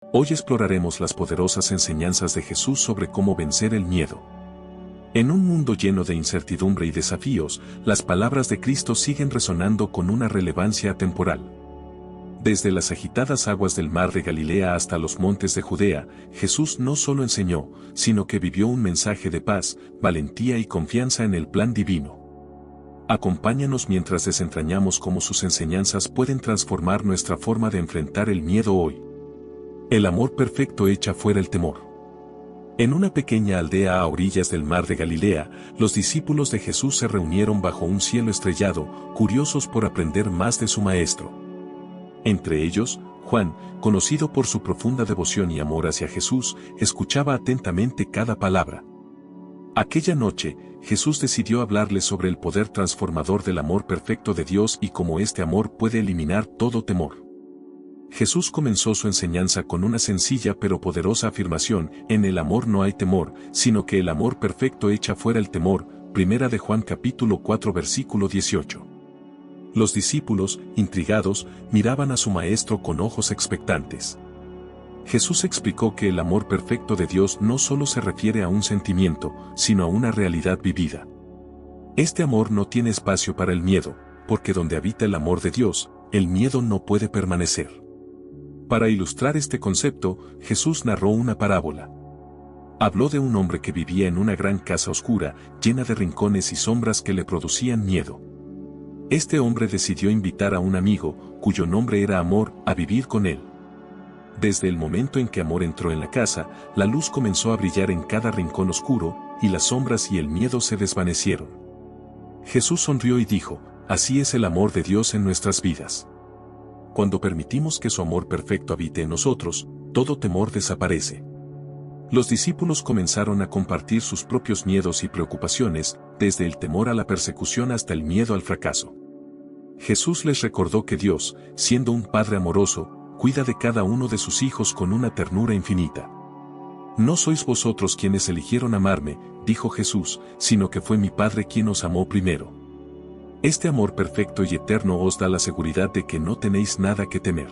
Hoy exploraremos las poderosas enseñanzas de Jesús sobre cómo vencer el miedo. En un mundo lleno de incertidumbre y desafíos, las palabras de Cristo siguen resonando con una relevancia atemporal. Desde las agitadas aguas del mar de Galilea hasta los montes de Judea, Jesús no solo enseñó, sino que vivió un mensaje de paz, valentía y confianza en el plan divino. Acompáñanos mientras desentrañamos cómo sus enseñanzas pueden transformar nuestra forma de enfrentar el miedo hoy. El amor perfecto echa fuera el temor. En una pequeña aldea a orillas del mar de Galilea, los discípulos de Jesús se reunieron bajo un cielo estrellado, curiosos por aprender más de su maestro. Entre ellos, Juan, conocido por su profunda devoción y amor hacia Jesús, escuchaba atentamente cada palabra. Aquella noche, Jesús decidió hablarles sobre el poder transformador del amor perfecto de Dios y cómo este amor puede eliminar todo temor. Jesús comenzó su enseñanza con una sencilla pero poderosa afirmación: en el amor no hay temor, sino que el amor perfecto echa fuera el temor. Primera de Juan capítulo 4 versículo 18. Los discípulos, intrigados, miraban a su maestro con ojos expectantes. Jesús explicó que el amor perfecto de Dios no solo se refiere a un sentimiento, sino a una realidad vivida. Este amor no tiene espacio para el miedo, porque donde habita el amor de Dios, el miedo no puede permanecer. Para ilustrar este concepto, Jesús narró una parábola. Habló de un hombre que vivía en una gran casa oscura, llena de rincones y sombras que le producían miedo. Este hombre decidió invitar a un amigo, cuyo nombre era Amor, a vivir con él. Desde el momento en que Amor entró en la casa, la luz comenzó a brillar en cada rincón oscuro, y las sombras y el miedo se desvanecieron. Jesús sonrió y dijo: así es el amor de Dios en nuestras vidas. Cuando permitimos que su amor perfecto habite en nosotros, todo temor desaparece. Los discípulos comenzaron a compartir sus propios miedos y preocupaciones, desde el temor a la persecución hasta el miedo al fracaso. Jesús les recordó que Dios, siendo un Padre amoroso, cuida de cada uno de sus hijos con una ternura infinita. No sois vosotros quienes eligieron amarme, dijo Jesús, sino que fue mi Padre quien os amó primero. Este amor perfecto y eterno os da la seguridad de que no tenéis nada que temer.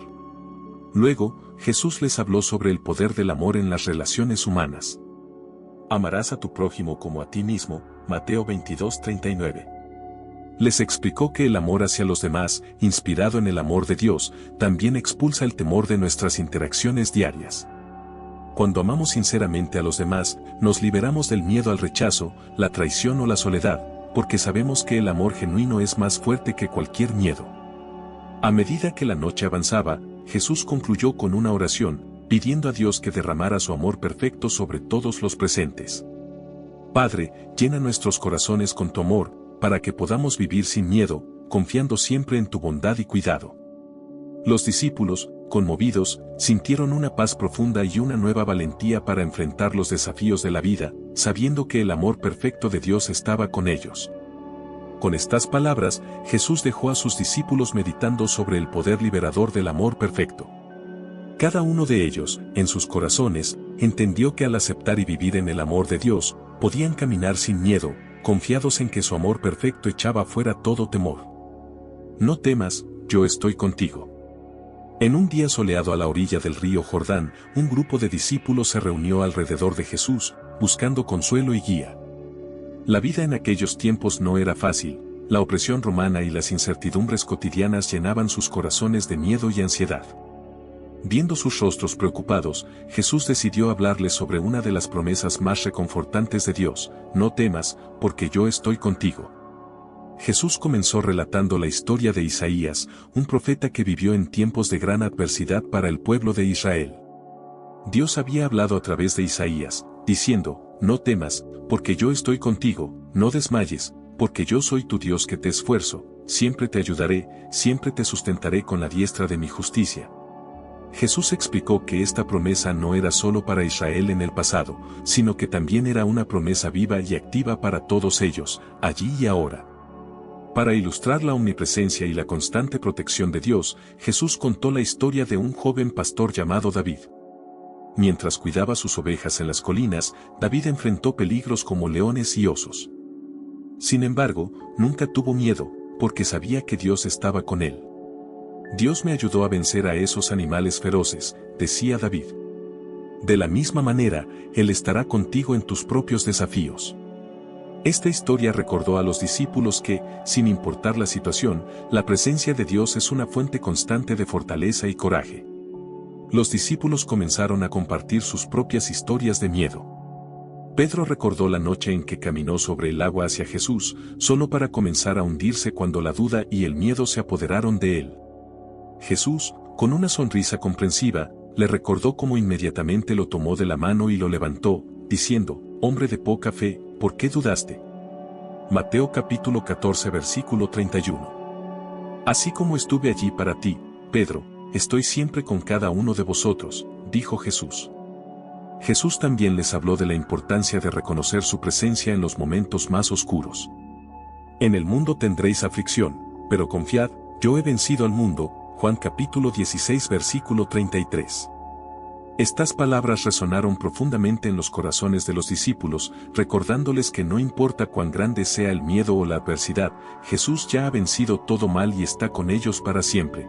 Luego, Jesús les habló sobre el poder del amor en las relaciones humanas. Amarás a tu prójimo como a ti mismo, Mateo 22:39. Les explicó que el amor hacia los demás, inspirado en el amor de Dios, también expulsa el temor de nuestras interacciones diarias. Cuando amamos sinceramente a los demás, nos liberamos del miedo al rechazo, la traición o la soledad, porque sabemos que el amor genuino es más fuerte que cualquier miedo. A medida que la noche avanzaba, Jesús concluyó con una oración, pidiendo a Dios que derramara su amor perfecto sobre todos los presentes. Padre, llena nuestros corazones con tu amor, para que podamos vivir sin miedo, confiando siempre en tu bondad y cuidado. Los discípulos, conmovidos, sintieron una paz profunda y una nueva valentía para enfrentar los desafíos de la vida, sabiendo que el amor perfecto de Dios estaba con ellos. Con estas palabras, Jesús dejó a sus discípulos meditando sobre el poder liberador del amor perfecto. Cada uno de ellos, en sus corazones, entendió que al aceptar y vivir en el amor de Dios, podían caminar sin miedo, confiados en que su amor perfecto echaba fuera todo temor. No temas, yo estoy contigo. En un día soleado a la orilla del río Jordán, un grupo de discípulos se reunió alrededor de Jesús, buscando consuelo y guía. La vida en aquellos tiempos no era fácil, la opresión romana y las incertidumbres cotidianas llenaban sus corazones de miedo y ansiedad. Viendo sus rostros preocupados, Jesús decidió hablarles sobre una de las promesas más reconfortantes de Dios: no temas, porque yo estoy contigo. Jesús comenzó relatando la historia de Isaías, un profeta que vivió en tiempos de gran adversidad para el pueblo de Israel. Dios había hablado a través de Isaías, diciendo: no temas, porque yo estoy contigo, no desmayes, porque yo soy tu Dios que te esfuerzo, siempre te ayudaré, siempre te sustentaré con la diestra de mi justicia. Jesús explicó que esta promesa no era solo para Israel en el pasado, sino que también era una promesa viva y activa para todos ellos, allí y ahora. Para ilustrar la omnipresencia y la constante protección de Dios, Jesús contó la historia de un joven pastor llamado David. Mientras cuidaba sus ovejas en las colinas, David enfrentó peligros como leones y osos. Sin embargo, nunca tuvo miedo, porque sabía que Dios estaba con él. Dios me ayudó a vencer a esos animales feroces, decía David. De la misma manera, Él estará contigo en tus propios desafíos. Esta historia recordó a los discípulos que, sin importar la situación, la presencia de Dios es una fuente constante de fortaleza y coraje. Los discípulos comenzaron a compartir sus propias historias de miedo. Pedro recordó la noche en que caminó sobre el agua hacia Jesús, solo para comenzar a hundirse cuando la duda y el miedo se apoderaron de él. Jesús, con una sonrisa comprensiva, le recordó cómo inmediatamente lo tomó de la mano y lo levantó, diciendo, «Hombre de poca fe, ¿por qué dudaste?». Mateo capítulo 14 versículo 31. Así como estuve allí para ti, Pedro, estoy siempre con cada uno de vosotros, dijo Jesús. Jesús también les habló de la importancia de reconocer su presencia en los momentos más oscuros. En el mundo tendréis aflicción, pero confiad, yo he vencido al mundo. Juan capítulo 16 versículo 33. Estas palabras resonaron profundamente en los corazones de los discípulos, recordándoles que no importa cuán grande sea el miedo o la adversidad, Jesús ya ha vencido todo mal y está con ellos para siempre.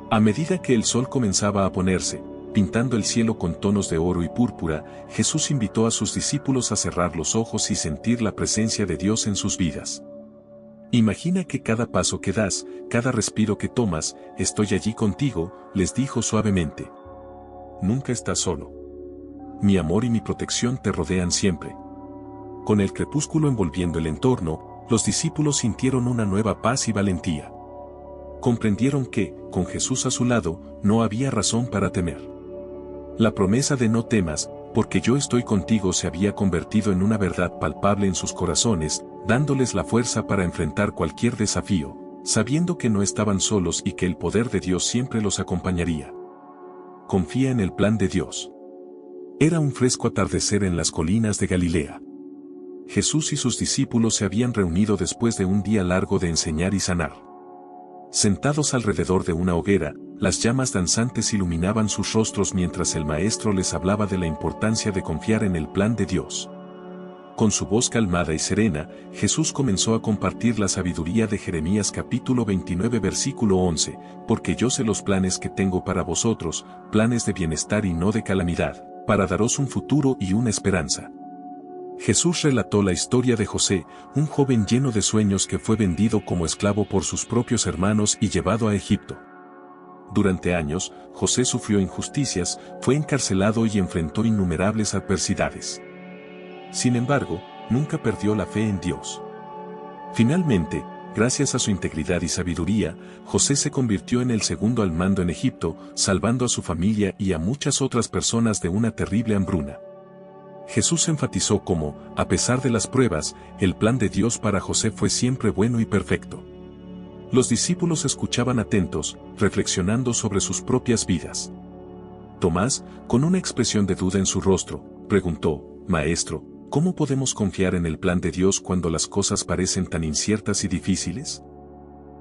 A medida que el sol comenzaba a ponerse, pintando el cielo con tonos de oro y púrpura, Jesús invitó a sus discípulos a cerrar los ojos y sentir la presencia de Dios en sus vidas. Imagina que cada paso que das, cada respiro que tomas, estoy allí contigo, les dijo suavemente. Nunca estás solo. Mi amor y mi protección te rodean siempre. Con el crepúsculo envolviendo el entorno, los discípulos sintieron una nueva paz y valentía. Comprendieron que, con Jesús a su lado, no había razón para temer. La promesa de no temas, porque yo estoy contigo se había convertido en una verdad palpable en sus corazones, dándoles la fuerza para enfrentar cualquier desafío, sabiendo que no estaban solos y que el poder de Dios siempre los acompañaría. Confía en el plan de Dios. Era un fresco atardecer en las colinas de Galilea. Jesús y sus discípulos se habían reunido después de un día largo de enseñar y sanar. Sentados alrededor de una hoguera, las llamas danzantes iluminaban sus rostros mientras el Maestro les hablaba de la importancia de confiar en el plan de Dios. Con su voz calmada y serena, Jesús comenzó a compartir la sabiduría de Jeremías capítulo 29 versículo 11, porque yo sé los planes que tengo para vosotros, planes de bienestar y no de calamidad, para daros un futuro y una esperanza. Jesús relató la historia de José, un joven lleno de sueños que fue vendido como esclavo por sus propios hermanos y llevado a Egipto. Durante años, José sufrió injusticias, fue encarcelado y enfrentó innumerables adversidades. Sin embargo, nunca perdió la fe en Dios. Finalmente, gracias a su integridad y sabiduría, José se convirtió en el segundo al mando en Egipto, salvando a su familia y a muchas otras personas de una terrible hambruna. Jesús enfatizó cómo, a pesar de las pruebas, el plan de Dios para José fue siempre bueno y perfecto. Los discípulos escuchaban atentos, reflexionando sobre sus propias vidas. Tomás, con una expresión de duda en su rostro, preguntó, «Maestro, ¿cómo podemos confiar en el plan de Dios cuando las cosas parecen tan inciertas y difíciles?».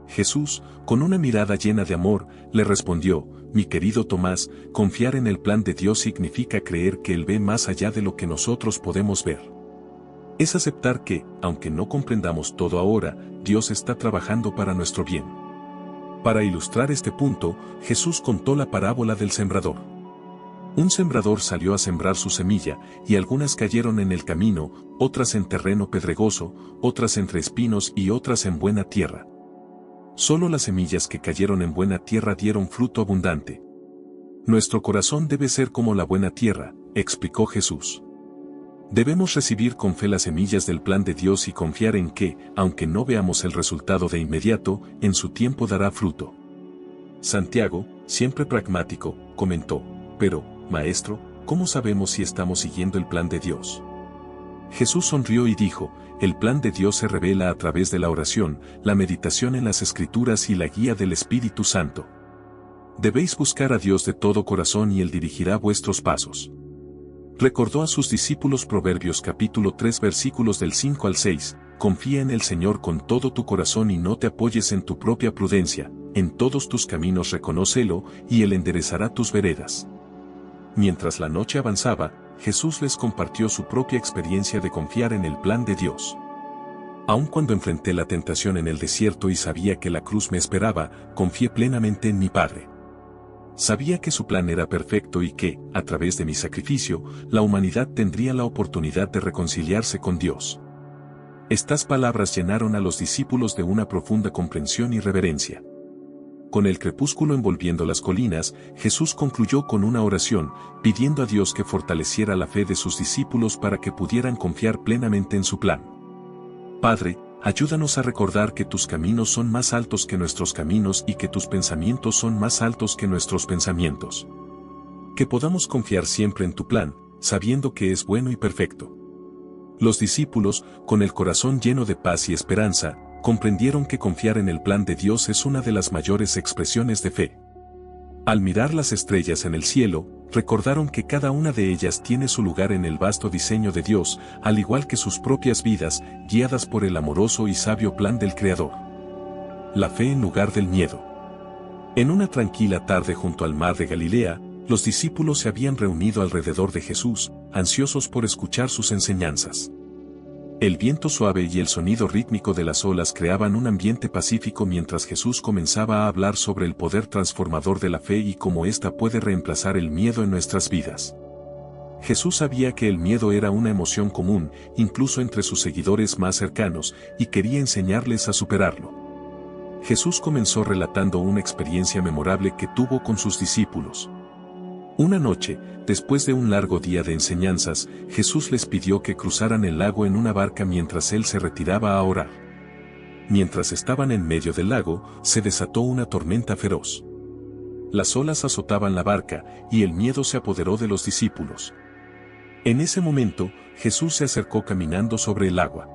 Jesús, con una mirada llena de amor, le respondió, «Mi querido Tomás, confiar en el plan de Dios significa creer que Él ve más allá de lo que nosotros podemos ver. Es aceptar que, aunque no comprendamos todo ahora, Dios está trabajando para nuestro bien». Para ilustrar este punto, Jesús contó la parábola del sembrador. Un sembrador salió a sembrar su semilla, y algunas cayeron en el camino, otras en terreno pedregoso, otras entre espinos y otras en buena tierra. Solo las semillas que cayeron en buena tierra dieron fruto abundante. Nuestro corazón debe ser como la buena tierra, explicó Jesús. Debemos recibir con fe las semillas del plan de Dios y confiar en que, aunque no veamos el resultado de inmediato, en su tiempo dará fruto. Santiago, siempre pragmático, comentó, «Pero, Maestro, ¿cómo sabemos si estamos siguiendo el plan de Dios?». Jesús sonrió y dijo, «El plan de Dios se revela a través de la oración, la meditación en las Escrituras y la guía del Espíritu Santo. Debéis buscar a Dios de todo corazón y Él dirigirá vuestros pasos». Recordó a sus discípulos Proverbios capítulo 3 versículos del 5 al 6, «Confía en el Señor con todo tu corazón y no te apoyes en tu propia prudencia, en todos tus caminos reconócelo, y Él enderezará tus veredas». Mientras la noche avanzaba, Jesús les compartió su propia experiencia de confiar en el plan de Dios. Aun cuando enfrenté la tentación en el desierto y sabía que la cruz me esperaba, confié plenamente en mi Padre. Sabía que su plan era perfecto y que, a través de mi sacrificio, la humanidad tendría la oportunidad de reconciliarse con Dios. Estas palabras llenaron a los discípulos de una profunda comprensión y reverencia. Con el crepúsculo envolviendo las colinas, Jesús concluyó con una oración, pidiendo a Dios que fortaleciera la fe de sus discípulos para que pudieran confiar plenamente en su plan. Padre, ayúdanos a recordar que tus caminos son más altos que nuestros caminos y que tus pensamientos son más altos que nuestros pensamientos. Que podamos confiar siempre en tu plan, sabiendo que es bueno y perfecto. Los discípulos, con el corazón lleno de paz y esperanza, comprendieron que confiar en el plan de Dios es una de las mayores expresiones de fe. Al mirar las estrellas en el cielo, recordaron que cada una de ellas tiene su lugar en el vasto diseño de Dios, al igual que sus propias vidas, guiadas por el amoroso y sabio plan del Creador. La fe en lugar del miedo. En una tranquila tarde junto al mar de Galilea, los discípulos se habían reunido alrededor de Jesús, ansiosos por escuchar sus enseñanzas. El viento suave y el sonido rítmico de las olas creaban un ambiente pacífico mientras Jesús comenzaba a hablar sobre el poder transformador de la fe y cómo ésta puede reemplazar el miedo en nuestras vidas. Jesús sabía que el miedo era una emoción común, incluso entre sus seguidores más cercanos, y quería enseñarles a superarlo. Jesús comenzó relatando una experiencia memorable que tuvo con sus discípulos. Una noche, después de un largo día de enseñanzas, Jesús les pidió que cruzaran el lago en una barca mientras él se retiraba a orar. Mientras estaban en medio del lago, se desató una tormenta feroz. Las olas azotaban la barca, y el miedo se apoderó de los discípulos. En ese momento, Jesús se acercó caminando sobre el agua.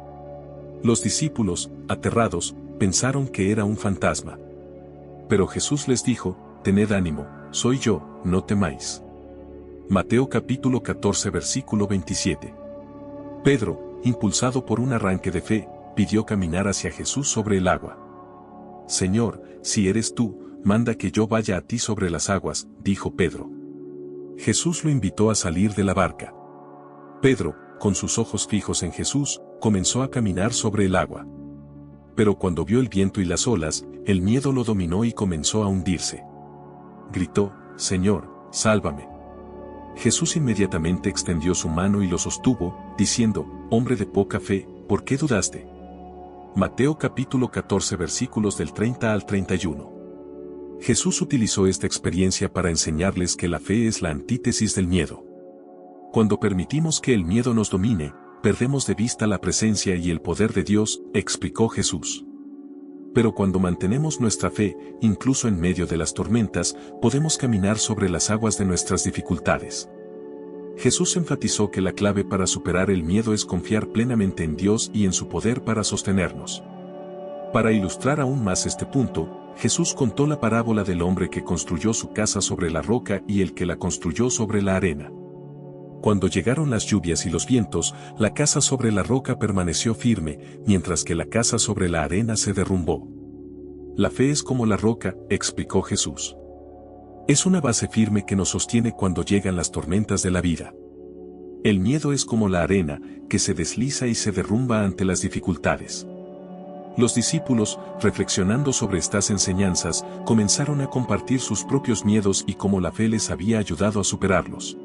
Los discípulos, aterrados, pensaron que era un fantasma. Pero Jesús les dijo: «Tened ánimo, soy yo, no temáis». Mateo capítulo 14 versículo 27. Pedro, impulsado por un arranque de fe, pidió caminar hacia Jesús sobre el agua. «Señor, si eres tú, manda que yo vaya a ti sobre las aguas», dijo Pedro. Jesús lo invitó a salir de la barca. Pedro, con sus ojos fijos en Jesús, comenzó a caminar sobre el agua. Pero cuando vio el viento y las olas, el miedo lo dominó y comenzó a hundirse. Gritó: «Señor, sálvame». Jesús inmediatamente extendió su mano y lo sostuvo, diciendo: «Hombre de poca fe, ¿por qué dudaste?». Mateo capítulo 14 versículos del 30 al 31. Jesús utilizó esta experiencia para enseñarles que la fe es la antítesis del miedo. Cuando permitimos que el miedo nos domine, perdemos de vista la presencia y el poder de Dios, explicó Jesús. Pero cuando mantenemos nuestra fe, incluso en medio de las tormentas, podemos caminar sobre las aguas de nuestras dificultades. Jesús enfatizó que la clave para superar el miedo es confiar plenamente en Dios y en su poder para sostenernos. Para ilustrar aún más este punto, Jesús contó la parábola del hombre que construyó su casa sobre la roca y el que la construyó sobre la arena. Cuando llegaron las lluvias y los vientos, la casa sobre la roca permaneció firme, mientras que la casa sobre la arena se derrumbó. La fe es como la roca, explicó Jesús. Es una base firme que nos sostiene cuando llegan las tormentas de la vida. El miedo es como la arena, que se desliza y se derrumba ante las dificultades. Los discípulos, reflexionando sobre estas enseñanzas, comenzaron a compartir sus propios miedos y cómo la fe les había ayudado a superarlos.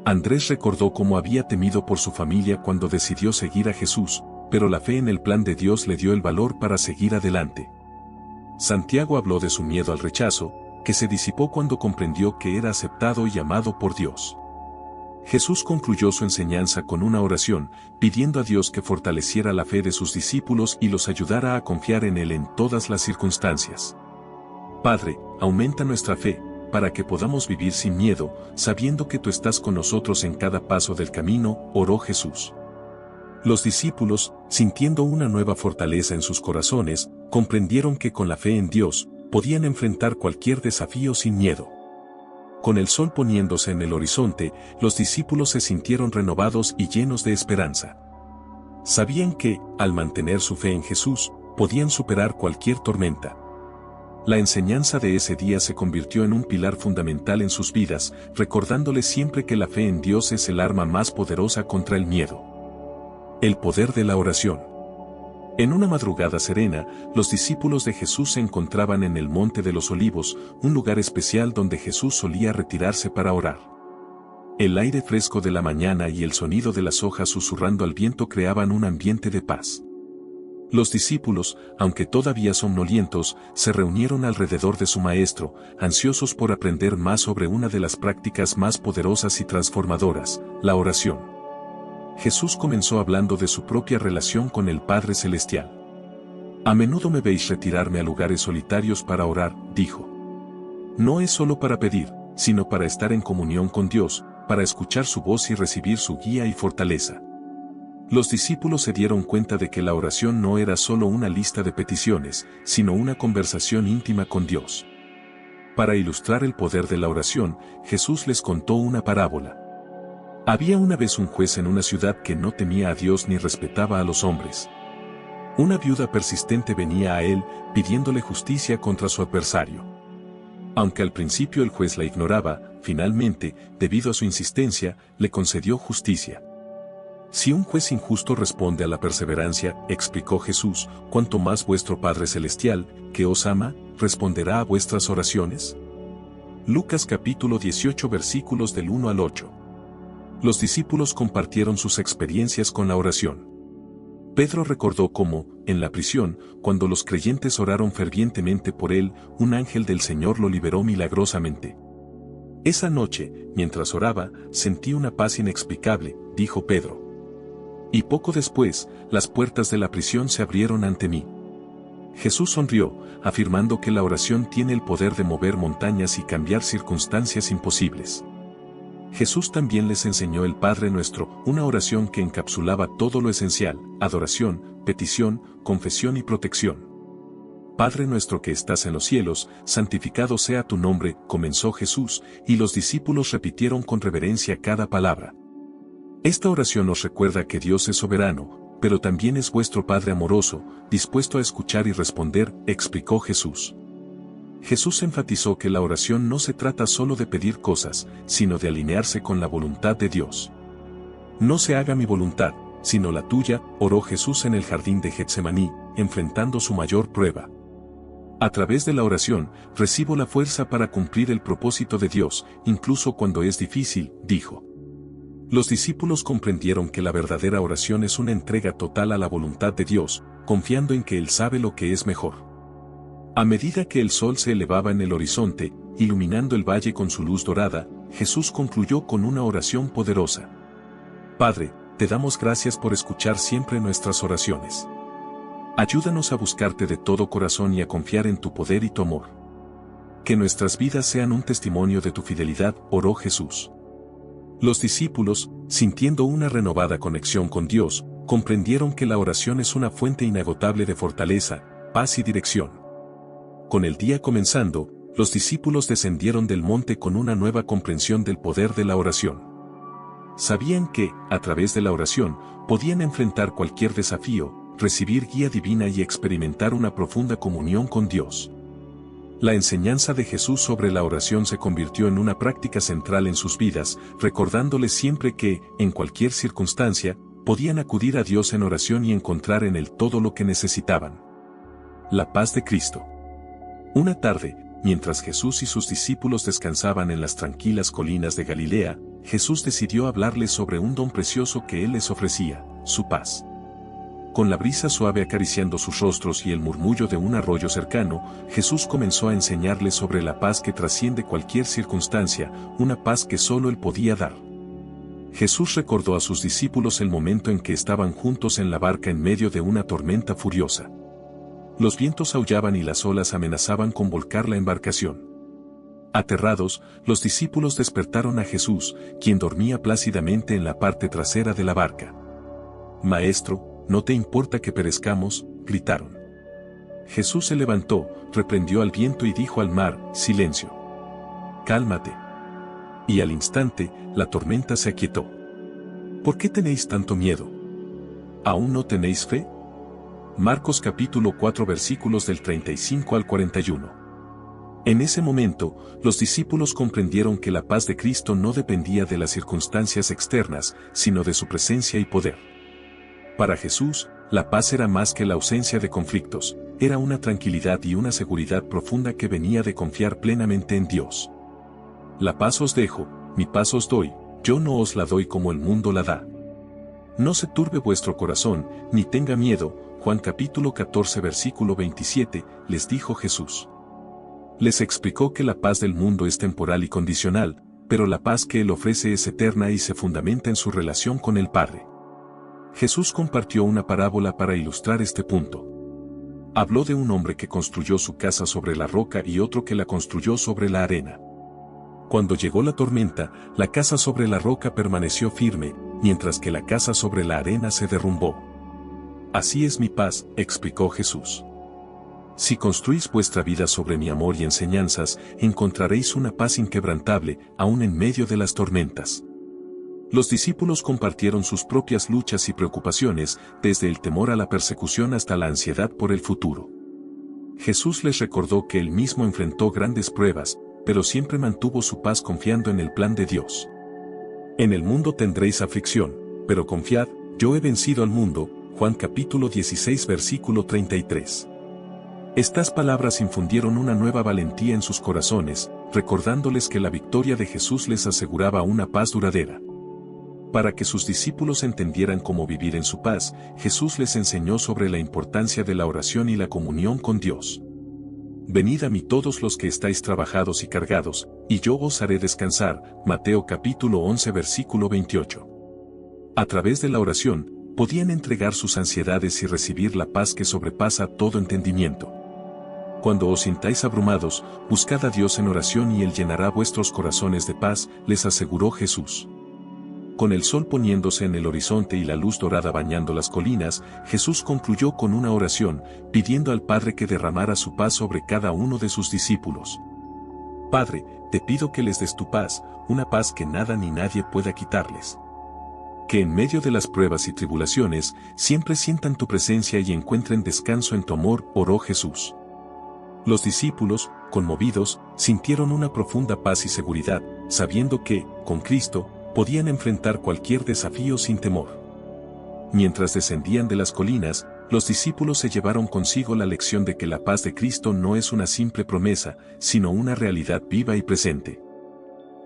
Andrés recordó cómo había temido por su familia cuando decidió seguir a Jesús, pero la fe en el plan de Dios le dio el valor para seguir adelante. Santiago habló de su miedo al rechazo, que se disipó cuando comprendió que era aceptado y amado por Dios. Jesús concluyó su enseñanza con una oración, pidiendo a Dios que fortaleciera la fe de sus discípulos y los ayudara a confiar en Él en todas las circunstancias. Padre, aumenta nuestra fe, para que podamos vivir sin miedo, sabiendo que tú estás con nosotros en cada paso del camino, oró Jesús. Los discípulos, sintiendo una nueva fortaleza en sus corazones, comprendieron que con la fe en Dios, podían enfrentar cualquier desafío sin miedo. Con el sol poniéndose en el horizonte, los discípulos se sintieron renovados y llenos de esperanza. Sabían que, al mantener su fe en Jesús, podían superar cualquier tormenta. La enseñanza de ese día se convirtió en un pilar fundamental en sus vidas, recordándoles siempre que la fe en Dios es el arma más poderosa contra el miedo. El poder de la oración. En una madrugada serena, los discípulos de Jesús se encontraban en el Monte de los Olivos, un lugar especial donde Jesús solía retirarse para orar. El aire fresco de la mañana y el sonido de las hojas susurrando al viento creaban un ambiente de paz. Los discípulos, aunque todavía somnolientos, se reunieron alrededor de su maestro, ansiosos por aprender más sobre una de las prácticas más poderosas y transformadoras, la oración. Jesús comenzó hablando de su propia relación con el Padre Celestial. A menudo me veis retirarme a lugares solitarios para orar, dijo. No es solo para pedir, sino para estar en comunión con Dios, para escuchar su voz y recibir su guía y fortaleza. Los discípulos se dieron cuenta de que la oración no era solo una lista de peticiones, sino una conversación íntima con Dios. Para ilustrar el poder de la oración, Jesús les contó una parábola. Había una vez un juez en una ciudad que no temía a Dios ni respetaba a los hombres. Una viuda persistente venía a él, pidiéndole justicia contra su adversario. Aunque al principio el juez la ignoraba, finalmente, debido a su insistencia, le concedió justicia. Si un juez injusto responde a la perseverancia, explicó Jesús, cuanto más vuestro Padre Celestial, que os ama, responderá a vuestras oraciones. Lucas capítulo 18 versículos del 1 al 8. Los discípulos compartieron sus experiencias con la oración. Pedro recordó cómo, en la prisión, cuando los creyentes oraron fervientemente por él, un ángel del Señor lo liberó milagrosamente. Esa noche, mientras oraba, sentí una paz inexplicable, dijo Pedro. Y poco después, las puertas de la prisión se abrieron ante mí. Jesús sonrió, afirmando que la oración tiene el poder de mover montañas y cambiar circunstancias imposibles. Jesús también les enseñó el Padre Nuestro, una oración que encapsulaba todo lo esencial: adoración, petición, confesión y protección. Padre nuestro que estás en los cielos, santificado sea tu nombre, comenzó Jesús, y los discípulos repitieron con reverencia cada palabra. Esta oración nos recuerda que Dios es soberano, pero también es vuestro Padre amoroso, dispuesto a escuchar y responder, explicó Jesús. Jesús enfatizó que la oración no se trata solo de pedir cosas, sino de alinearse con la voluntad de Dios. No se haga mi voluntad, sino la tuya, oró Jesús en el jardín de Getsemaní, enfrentando su mayor prueba. A través de la oración, recibo la fuerza para cumplir el propósito de Dios, incluso cuando es difícil, dijo. Los discípulos comprendieron que la verdadera oración es una entrega total a la voluntad de Dios, confiando en que Él sabe lo que es mejor. A medida que el sol se elevaba en el horizonte, iluminando el valle con su luz dorada, Jesús concluyó con una oración poderosa. Padre, te damos gracias por escuchar siempre nuestras oraciones. Ayúdanos a buscarte de todo corazón y a confiar en tu poder y tu amor. Que nuestras vidas sean un testimonio de tu fidelidad, oró Jesús. Los discípulos, sintiendo una renovada conexión con Dios, comprendieron que la oración es una fuente inagotable de fortaleza, paz y dirección. Con el día comenzando, los discípulos descendieron del monte con una nueva comprensión del poder de la oración. Sabían que, a través de la oración, podían enfrentar cualquier desafío, recibir guía divina y experimentar una profunda comunión con Dios. La enseñanza de Jesús sobre la oración se convirtió en una práctica central en sus vidas, recordándoles siempre que, en cualquier circunstancia, podían acudir a Dios en oración y encontrar en Él todo lo que necesitaban. La paz de Cristo. Una tarde, mientras Jesús y sus discípulos descansaban en las tranquilas colinas de Galilea, Jesús decidió hablarles sobre un don precioso que Él les ofrecía, su paz. Con la brisa suave acariciando sus rostros y el murmullo de un arroyo cercano, Jesús comenzó a enseñarles sobre la paz que trasciende cualquier circunstancia, una paz que solo Él podía dar. Jesús recordó a sus discípulos el momento en que estaban juntos en la barca en medio de una tormenta furiosa. Los vientos aullaban y las olas amenazaban con volcar la embarcación. Aterrados, los discípulos despertaron a Jesús, quien dormía plácidamente en la parte trasera de la barca. «Maestro, ¿no te importa que perezcamos?», gritaron. Jesús se levantó, reprendió al viento y dijo al mar: «Silencio. Cálmate». Y al instante, la tormenta se aquietó. «¿Por qué tenéis tanto miedo? ¿Aún no tenéis fe?». Marcos capítulo 4 versículos del 35 al 41. En ese momento, los discípulos comprendieron que la paz de Cristo no dependía de las circunstancias externas, sino de su presencia y poder. Para Jesús, La paz era más que la ausencia de conflictos, era una tranquilidad y una seguridad profunda que venía de confiar plenamente en Dios. La paz os dejo, mi paz os doy, yo no os la doy como el mundo la da. No se turbe vuestro corazón, ni tenga miedo. Juan capítulo 14 versículo 27, les dijo Jesús. Les explicó que la paz del mundo es temporal y condicional, pero la paz que Él ofrece es eterna y se fundamenta en su relación con el Padre. Jesús compartió una parábola para ilustrar este punto. Habló de un hombre que construyó su casa sobre la roca y otro que la construyó sobre la arena. Cuando llegó la tormenta, la casa sobre la roca permaneció firme, mientras que la casa sobre la arena se derrumbó. Así es mi paz, explicó Jesús. Si construís vuestra vida sobre mi amor y enseñanzas, encontraréis una paz inquebrantable, aún en medio de las tormentas. Los discípulos compartieron sus propias luchas y preocupaciones, desde el temor a la persecución hasta la ansiedad por el futuro. Jesús les recordó que él mismo enfrentó grandes pruebas, pero siempre mantuvo su paz confiando en el plan de Dios. En el mundo tendréis aflicción, pero confiad, yo he vencido al mundo. Juan capítulo 16 versículo 33. Estas palabras infundieron una nueva valentía en sus corazones, recordándoles que la victoria de Jesús les aseguraba una paz duradera. Para que sus discípulos entendieran cómo vivir en su paz, Jesús les enseñó sobre la importancia de la oración y la comunión con Dios. Venid a mí todos los que estáis trabajados y cargados, y yo os haré descansar. Mateo capítulo 11 versículo 28. A través de la oración, podían entregar sus ansiedades y recibir la paz que sobrepasa todo entendimiento. Cuando os sintáis abrumados, buscad a Dios en oración y Él llenará vuestros corazones de paz, les aseguró Jesús. Con el sol poniéndose en el horizonte y la luz dorada bañando las colinas, Jesús concluyó con una oración, pidiendo al Padre que derramara su paz sobre cada uno de sus discípulos. Padre, te pido que les des tu paz, una paz que nada ni nadie pueda quitarles. Que en medio de las pruebas y tribulaciones, siempre sientan tu presencia y encuentren descanso en tu amor, oró Jesús. Los discípulos, conmovidos, sintieron una profunda paz y seguridad, sabiendo que, con Cristo, podían enfrentar cualquier desafío sin temor. Mientras descendían de las colinas, los discípulos se llevaron consigo la lección de que la paz de Cristo no es una simple promesa, sino una realidad viva y presente.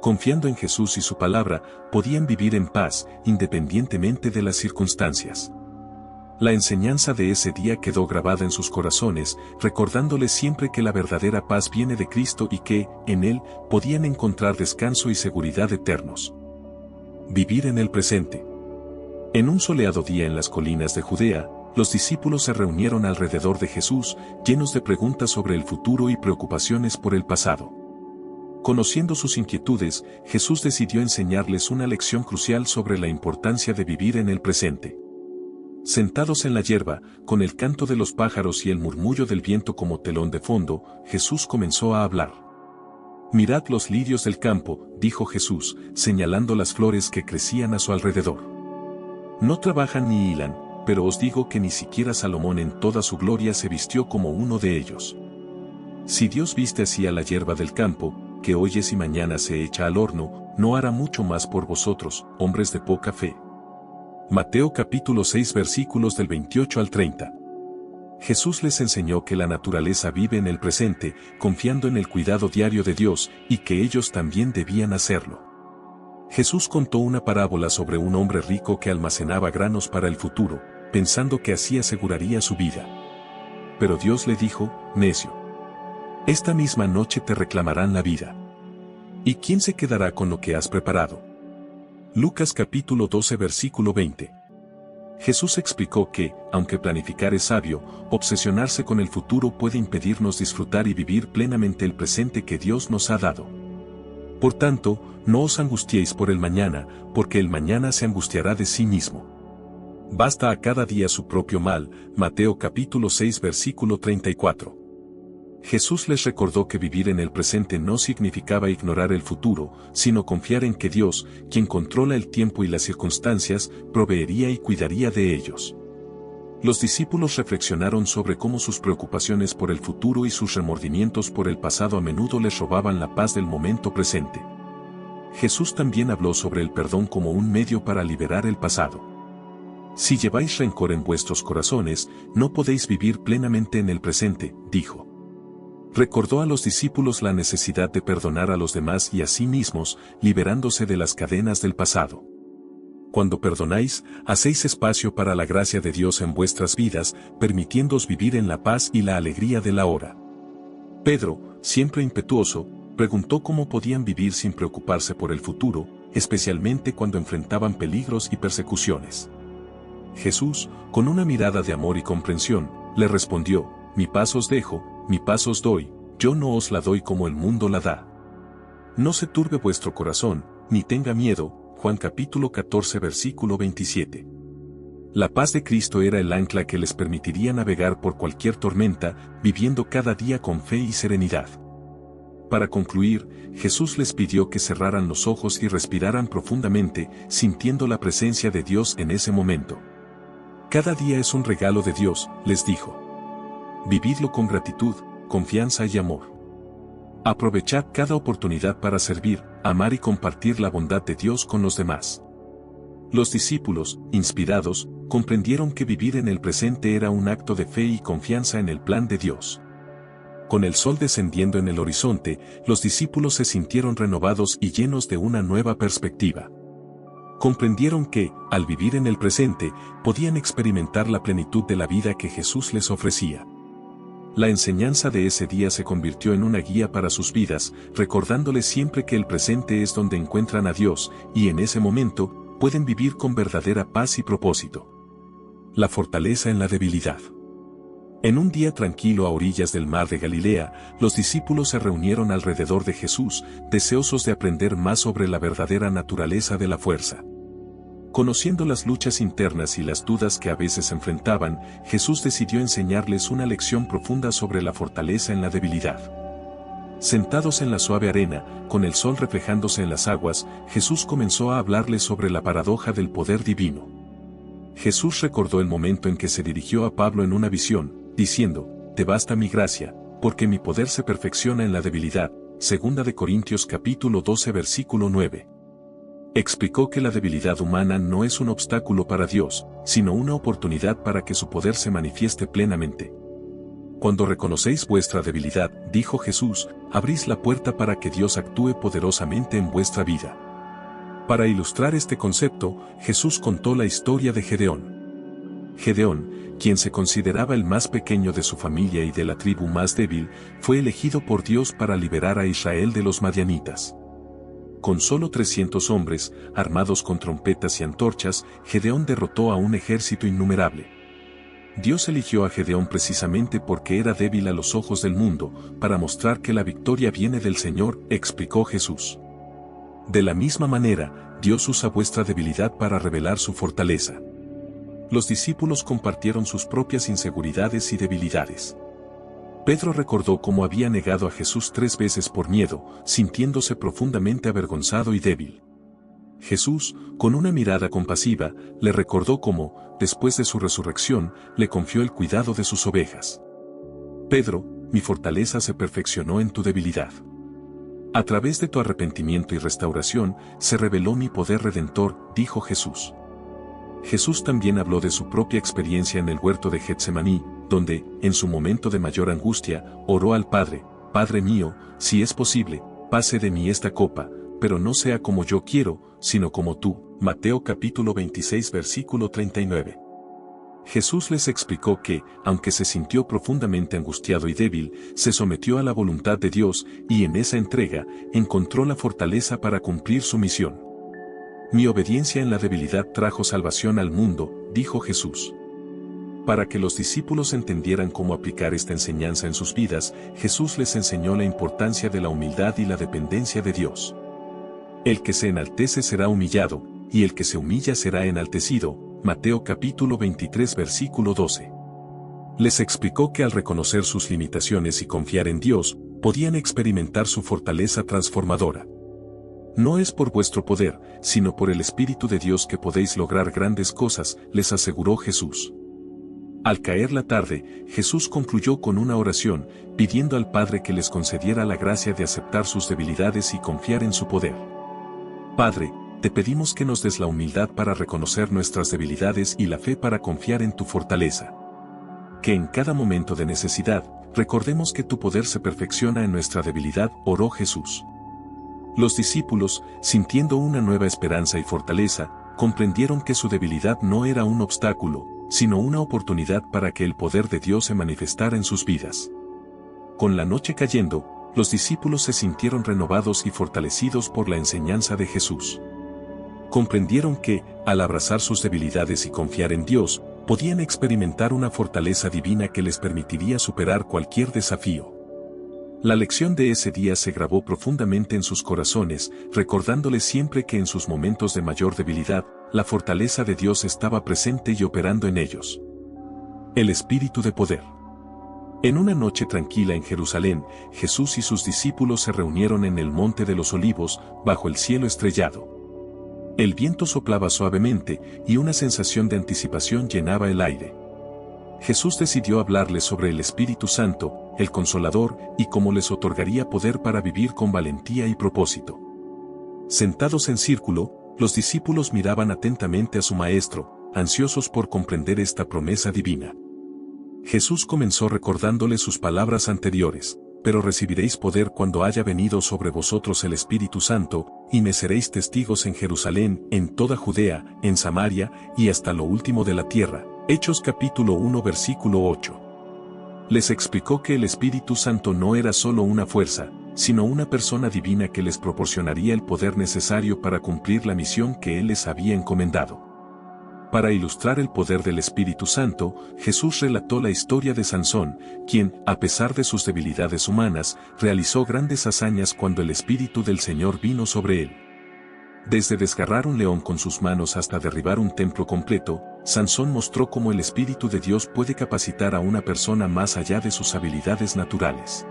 Confiando en Jesús y su palabra, podían vivir en paz, independientemente de las circunstancias. La enseñanza de ese día quedó grabada en sus corazones, recordándoles siempre que la verdadera paz viene de Cristo y que, en Él, podían encontrar descanso y seguridad eternos. Vivir en el presente. En un soleado día en las colinas de Judea, los discípulos se reunieron alrededor de Jesús, llenos de preguntas sobre el futuro y preocupaciones por el pasado. Conociendo sus inquietudes, Jesús decidió enseñarles una lección crucial sobre la importancia de vivir en el presente. Sentados en la hierba, con el canto de los pájaros y el murmullo del viento como telón de fondo, Jesús comenzó a hablar. Mirad los lirios del campo, dijo Jesús, señalando las flores que crecían a su alrededor. No trabajan ni hilan, pero os digo que ni siquiera Salomón en toda su gloria se vistió como uno de ellos. Si Dios viste así a la hierba del campo, que hoy es y mañana se echa al horno, no hará mucho más por vosotros, hombres de poca fe. Mateo capítulo 6 versículos del 28 al 30. Jesús les enseñó que la naturaleza vive en el presente, confiando en el cuidado diario de Dios, y que ellos también debían hacerlo. Jesús contó una parábola sobre un hombre rico que almacenaba granos para el futuro, pensando que así aseguraría su vida. Pero Dios le dijo, necio. Esta misma noche te reclamarán la vida. ¿Y quién se quedará con lo que has preparado? Lucas capítulo 12 versículo 20. Jesús explicó que, aunque planificar es sabio, obsesionarse con el futuro puede impedirnos disfrutar y vivir plenamente el presente que Dios nos ha dado. Por tanto, no os angustiéis por el mañana, porque el mañana se angustiará de sí mismo. Basta a cada día su propio mal. Mateo capítulo 6 versículo 34. Jesús les recordó que vivir en el presente no significaba ignorar el futuro, sino confiar en que Dios, quien controla el tiempo y las circunstancias, proveería y cuidaría de ellos. Los discípulos reflexionaron sobre cómo sus preocupaciones por el futuro y sus remordimientos por el pasado a menudo les robaban la paz del momento presente. Jesús también habló sobre el perdón como un medio para liberar el pasado. Si lleváis rencor en vuestros corazones, no podéis vivir plenamente en el presente, dijo. Recordó a los discípulos la necesidad de perdonar a los demás y a sí mismos, liberándose de las cadenas del pasado. Cuando perdonáis, hacéis espacio para la gracia de Dios en vuestras vidas, permitiéndoos vivir en la paz y la alegría del ahora. Pedro, siempre impetuoso, preguntó cómo podían vivir sin preocuparse por el futuro, especialmente cuando enfrentaban peligros y persecuciones. Jesús, con una mirada de amor y comprensión, le respondió: mi paz os dejo, mi paz os doy, yo no os la doy como el mundo la da. No se turbe vuestro corazón, ni tenga miedo. Juan capítulo 14 versículo 27. La paz de Cristo era el ancla que les permitiría navegar por cualquier tormenta, viviendo cada día con fe y serenidad. Para concluir, Jesús les pidió que cerraran los ojos y respiraran profundamente, sintiendo la presencia de Dios en ese momento. Cada día es un regalo de Dios, les dijo. Vividlo con gratitud, confianza y amor. Aprovechad cada oportunidad para servir, amar y compartir la bondad de Dios con los demás. Los discípulos, inspirados, comprendieron que vivir en el presente era un acto de fe y confianza en el plan de Dios. Con el sol descendiendo en el horizonte, los discípulos se sintieron renovados y llenos de una nueva perspectiva. Comprendieron que, al vivir en el presente, podían experimentar la plenitud de la vida que Jesús les ofrecía. La enseñanza de ese día se convirtió en una guía para sus vidas, recordándoles siempre que el presente es donde encuentran a Dios, y en ese momento, pueden vivir con verdadera paz y propósito. La fortaleza en la debilidad. En un día tranquilo a orillas del mar de Galilea, los discípulos se reunieron alrededor de Jesús, deseosos de aprender más sobre la verdadera naturaleza de la fuerza. Conociendo las luchas internas y las dudas que a veces enfrentaban, Jesús decidió enseñarles una lección profunda sobre la fortaleza en la debilidad. Sentados en la suave arena, con el sol reflejándose en las aguas, Jesús comenzó a hablarles sobre la paradoja del poder divino. Jesús recordó el momento en que se dirigió a Pablo en una visión, diciendo: «Te basta mi gracia, porque mi poder se perfecciona en la debilidad». 2 Corintios capítulo 12 versículo 9. Explicó que la debilidad humana no es un obstáculo para Dios, sino una oportunidad para que su poder se manifieste plenamente. Cuando reconocéis vuestra debilidad, dijo Jesús, abrís la puerta para que Dios actúe poderosamente en vuestra vida. Para ilustrar este concepto, Jesús contó la historia de Gedeón. Gedeón, quien se consideraba el más pequeño de su familia y de la tribu más débil, fue elegido por Dios para liberar a Israel de los madianitas. Con solo 300 hombres, armados con trompetas y antorchas, Gedeón derrotó a un ejército innumerable. Dios eligió a Gedeón precisamente porque era débil a los ojos del mundo, para mostrar que la victoria viene del Señor, explicó Jesús. De la misma manera, Dios usa vuestra debilidad para revelar su fortaleza. Los discípulos compartieron sus propias inseguridades y debilidades. Pedro recordó cómo había negado a Jesús 3 veces por miedo, sintiéndose profundamente avergonzado y débil. Jesús, con una mirada compasiva, le recordó cómo, después de su resurrección, le confió el cuidado de sus ovejas. Pedro, mi fortaleza se perfeccionó en tu debilidad. A través de tu arrepentimiento y restauración, se reveló mi poder redentor, dijo Jesús. Jesús también habló de su propia experiencia en el huerto de Getsemaní, donde, en su momento de mayor angustia, oró al Padre: Padre mío, si es posible, pase de mí esta copa, pero no sea como yo quiero, sino como tú. Mateo capítulo 26 versículo 39. Jesús les explicó que, aunque se sintió profundamente angustiado y débil, se sometió a la voluntad de Dios, y en esa entrega, encontró la fortaleza para cumplir su misión. Mi obediencia en la debilidad trajo salvación al mundo, dijo Jesús. Para que los discípulos entendieran cómo aplicar esta enseñanza en sus vidas, Jesús les enseñó la importancia de la humildad y la dependencia de Dios. El que se enaltece será humillado, y el que se humilla será enaltecido. Mateo capítulo 23 versículo 12. Les explicó que al reconocer sus limitaciones y confiar en Dios, podían experimentar su fortaleza transformadora. No es por vuestro poder, sino por el Espíritu de Dios que podéis lograr grandes cosas, les aseguró Jesús. Al caer la tarde, Jesús concluyó con una oración, pidiendo al Padre que les concediera la gracia de aceptar sus debilidades y confiar en su poder. Padre, te pedimos que nos des la humildad para reconocer nuestras debilidades y la fe para confiar en tu fortaleza. Que en cada momento de necesidad, recordemos que tu poder se perfecciona en nuestra debilidad, oró Jesús. Los discípulos, sintiendo una nueva esperanza y fortaleza, comprendieron que su debilidad no era un obstáculo, sino una oportunidad para que el poder de Dios se manifestara en sus vidas. Con la noche cayendo, los discípulos se sintieron renovados y fortalecidos por la enseñanza de Jesús. Comprendieron que, al abrazar sus debilidades y confiar en Dios, podían experimentar una fortaleza divina que les permitiría superar cualquier desafío. La lección de ese día se grabó profundamente en sus corazones, recordándoles siempre que en sus momentos de mayor debilidad, la fortaleza de Dios estaba presente y operando en ellos. El Espíritu de Poder. En una noche tranquila en Jerusalén, Jesús y sus discípulos se reunieron en el Monte de los Olivos, bajo el cielo estrellado. El viento soplaba suavemente, y una sensación de anticipación llenaba el aire. Jesús decidió hablarles sobre el Espíritu Santo, el Consolador, y cómo les otorgaría poder para vivir con valentía y propósito. Sentados en círculo, los discípulos miraban atentamente a su Maestro, ansiosos por comprender esta promesa divina. Jesús comenzó recordándoles sus palabras anteriores: pero recibiréis poder cuando haya venido sobre vosotros el Espíritu Santo, y me seréis testigos en Jerusalén, en toda Judea, en Samaria, y hasta lo último de la tierra. Hechos capítulo 1 versículo 8. Les explicó que el Espíritu Santo no era solo una fuerza, sino una persona divina que les proporcionaría el poder necesario para cumplir la misión que Él les había encomendado. Para ilustrar el poder del Espíritu Santo, Jesús relató la historia de Sansón, quien, a pesar de sus debilidades humanas, realizó grandes hazañas cuando el Espíritu del Señor vino sobre él. Desde desgarrar un león con sus manos hasta derribar un templo completo, Sansón mostró cómo el Espíritu de Dios puede capacitar a una persona más allá de sus habilidades naturales.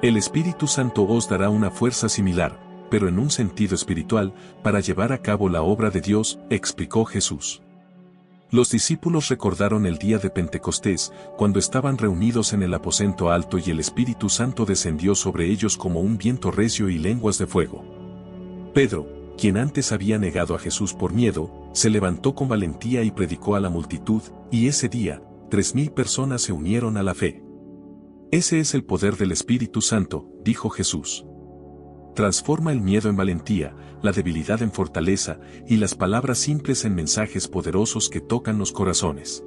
El Espíritu Santo os dará una fuerza similar, pero en un sentido espiritual, para llevar a cabo la obra de Dios, explicó Jesús. Los discípulos recordaron el día de Pentecostés, cuando estaban reunidos en el aposento alto y el Espíritu Santo descendió sobre ellos como un viento recio y lenguas de fuego. Pedro, quien antes había negado a Jesús por miedo, se levantó con valentía y predicó a la multitud, y ese día, 3,000 personas se unieron a la fe. Ese es el poder del Espíritu Santo, dijo Jesús. Transforma el miedo en valentía, la debilidad en fortaleza, y las palabras simples en mensajes poderosos que tocan los corazones.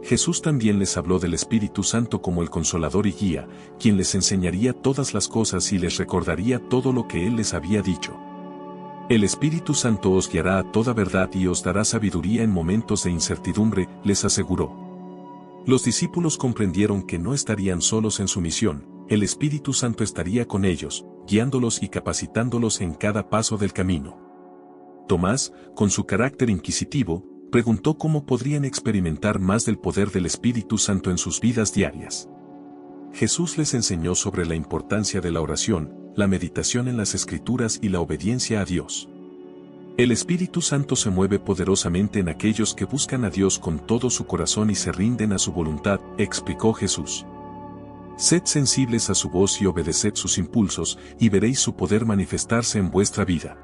Jesús también les habló del Espíritu Santo como el Consolador y Guía, quien les enseñaría todas las cosas y les recordaría todo lo que Él les había dicho. El Espíritu Santo os guiará a toda verdad y os dará sabiduría en momentos de incertidumbre, les aseguró. Los discípulos comprendieron que no estarían solos en su misión, el Espíritu Santo estaría con ellos, guiándolos y capacitándolos en cada paso del camino. Tomás, con su carácter inquisitivo, preguntó cómo podrían experimentar más del poder del Espíritu Santo en sus vidas diarias. Jesús les enseñó sobre la importancia de la oración, la meditación en las Escrituras y la obediencia a Dios. El Espíritu Santo se mueve poderosamente en aquellos que buscan a Dios con todo su corazón y se rinden a su voluntad, explicó Jesús. Sed sensibles a su voz y obedeced sus impulsos, y veréis su poder manifestarse en vuestra vida.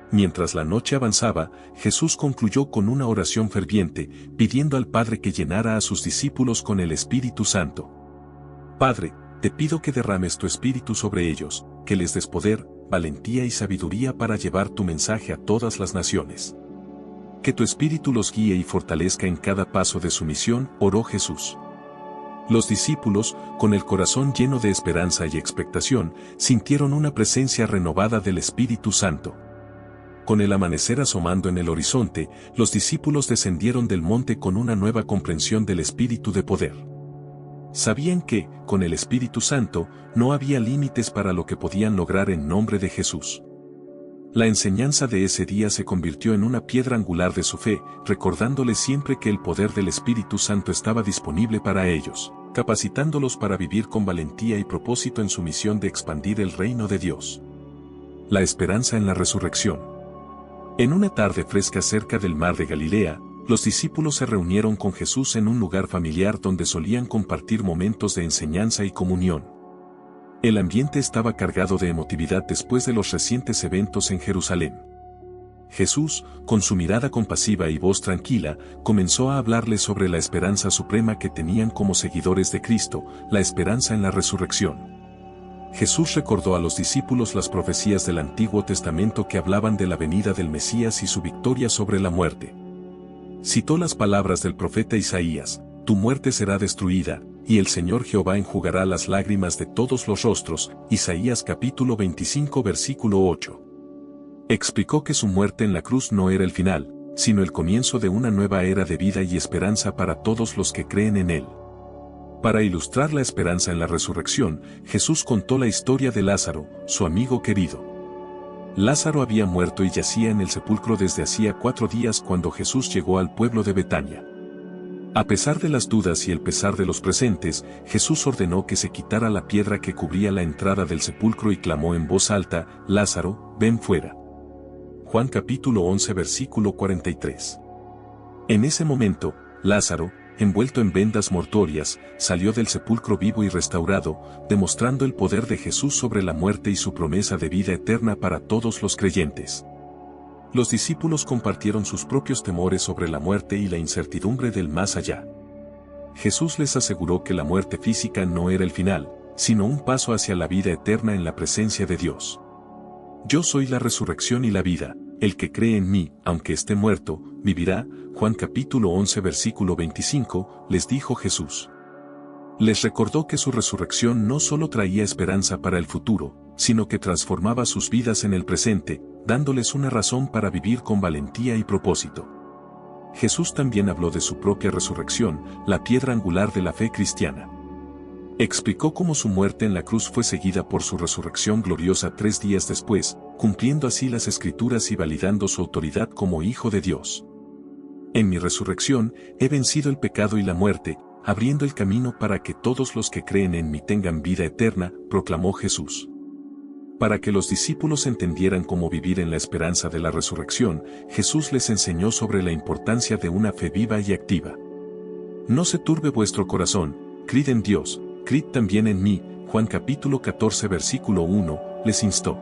Mientras la noche avanzaba, Jesús concluyó con una oración ferviente, pidiendo al Padre que llenara a sus discípulos con el Espíritu Santo. Padre, te pido que derrames tu Espíritu sobre ellos, que les des poder, valentía y sabiduría para llevar tu mensaje a todas las naciones. Que tu Espíritu los guíe y fortalezca en cada paso de su misión, oró Jesús. Los discípulos, con el corazón lleno de esperanza y expectación, sintieron una presencia renovada del Espíritu Santo. Con el amanecer asomando en el horizonte, los discípulos descendieron del monte con una nueva comprensión del Espíritu de poder. Sabían que, con el Espíritu Santo, no había límites para lo que podían lograr en nombre de Jesús. La enseñanza de ese día se convirtió en una piedra angular de su fe, recordándoles siempre que el poder del Espíritu Santo estaba disponible para ellos, capacitándolos para vivir con valentía y propósito en su misión de expandir el reino de Dios. La esperanza en la resurrección. En una tarde fresca cerca del mar de Galilea, los discípulos se reunieron con Jesús en un lugar familiar donde solían compartir momentos de enseñanza y comunión. El ambiente estaba cargado de emotividad después de los recientes eventos en Jerusalén. Jesús, con su mirada compasiva y voz tranquila, comenzó a hablarles sobre la esperanza suprema que tenían como seguidores de Cristo, la esperanza en la resurrección. Jesús recordó a los discípulos las profecías del Antiguo Testamento que hablaban de la venida del Mesías y su victoria sobre la muerte. Citó las palabras del profeta Isaías: «Tu muerte será destruida, y el Señor Jehová enjugará las lágrimas de todos los rostros». Isaías capítulo 25 versículo 8. Explicó que su muerte en la cruz no era el final, sino el comienzo de una nueva era de vida y esperanza para todos los que creen en Él. Para ilustrar la esperanza en la resurrección, Jesús contó la historia de Lázaro, su amigo querido. Lázaro había muerto y yacía en el sepulcro desde hacía 4 días cuando Jesús llegó al pueblo de Betania. A pesar de las dudas y el pesar de los presentes, Jesús ordenó que se quitara la piedra que cubría la entrada del sepulcro y clamó en voz alta: «Lázaro, ven fuera». Juan capítulo 11 versículo 43. En ese momento, Lázaro, envuelto en vendas mortuorias, salió del sepulcro vivo y restaurado, demostrando el poder de Jesús sobre la muerte y su promesa de vida eterna para todos los creyentes. Los discípulos compartieron sus propios temores sobre la muerte y la incertidumbre del más allá. Jesús les aseguró que la muerte física no era el final, sino un paso hacia la vida eterna en la presencia de Dios. «Yo soy la resurrección y la vida, el que cree en mí, aunque esté muerto, vivirá». Juan capítulo 11 versículo 25, les dijo Jesús. Les recordó que su resurrección no solo traía esperanza para el futuro, sino que transformaba sus vidas en el presente, dándoles una razón para vivir con valentía y propósito. Jesús también habló de su propia resurrección, la piedra angular de la fe cristiana. Explicó cómo su muerte en la cruz fue seguida por su resurrección gloriosa 3 días después, cumpliendo así las Escrituras y validando su autoridad como Hijo de Dios. «En mi resurrección, he vencido el pecado y la muerte, abriendo el camino para que todos los que creen en mí tengan vida eterna», proclamó Jesús. Para que los discípulos entendieran cómo vivir en la esperanza de la resurrección, Jesús les enseñó sobre la importancia de una fe viva y activa. «No se turbe vuestro corazón, creed en Dios, creed también en mí». Juan capítulo 14 versículo 1, les instó.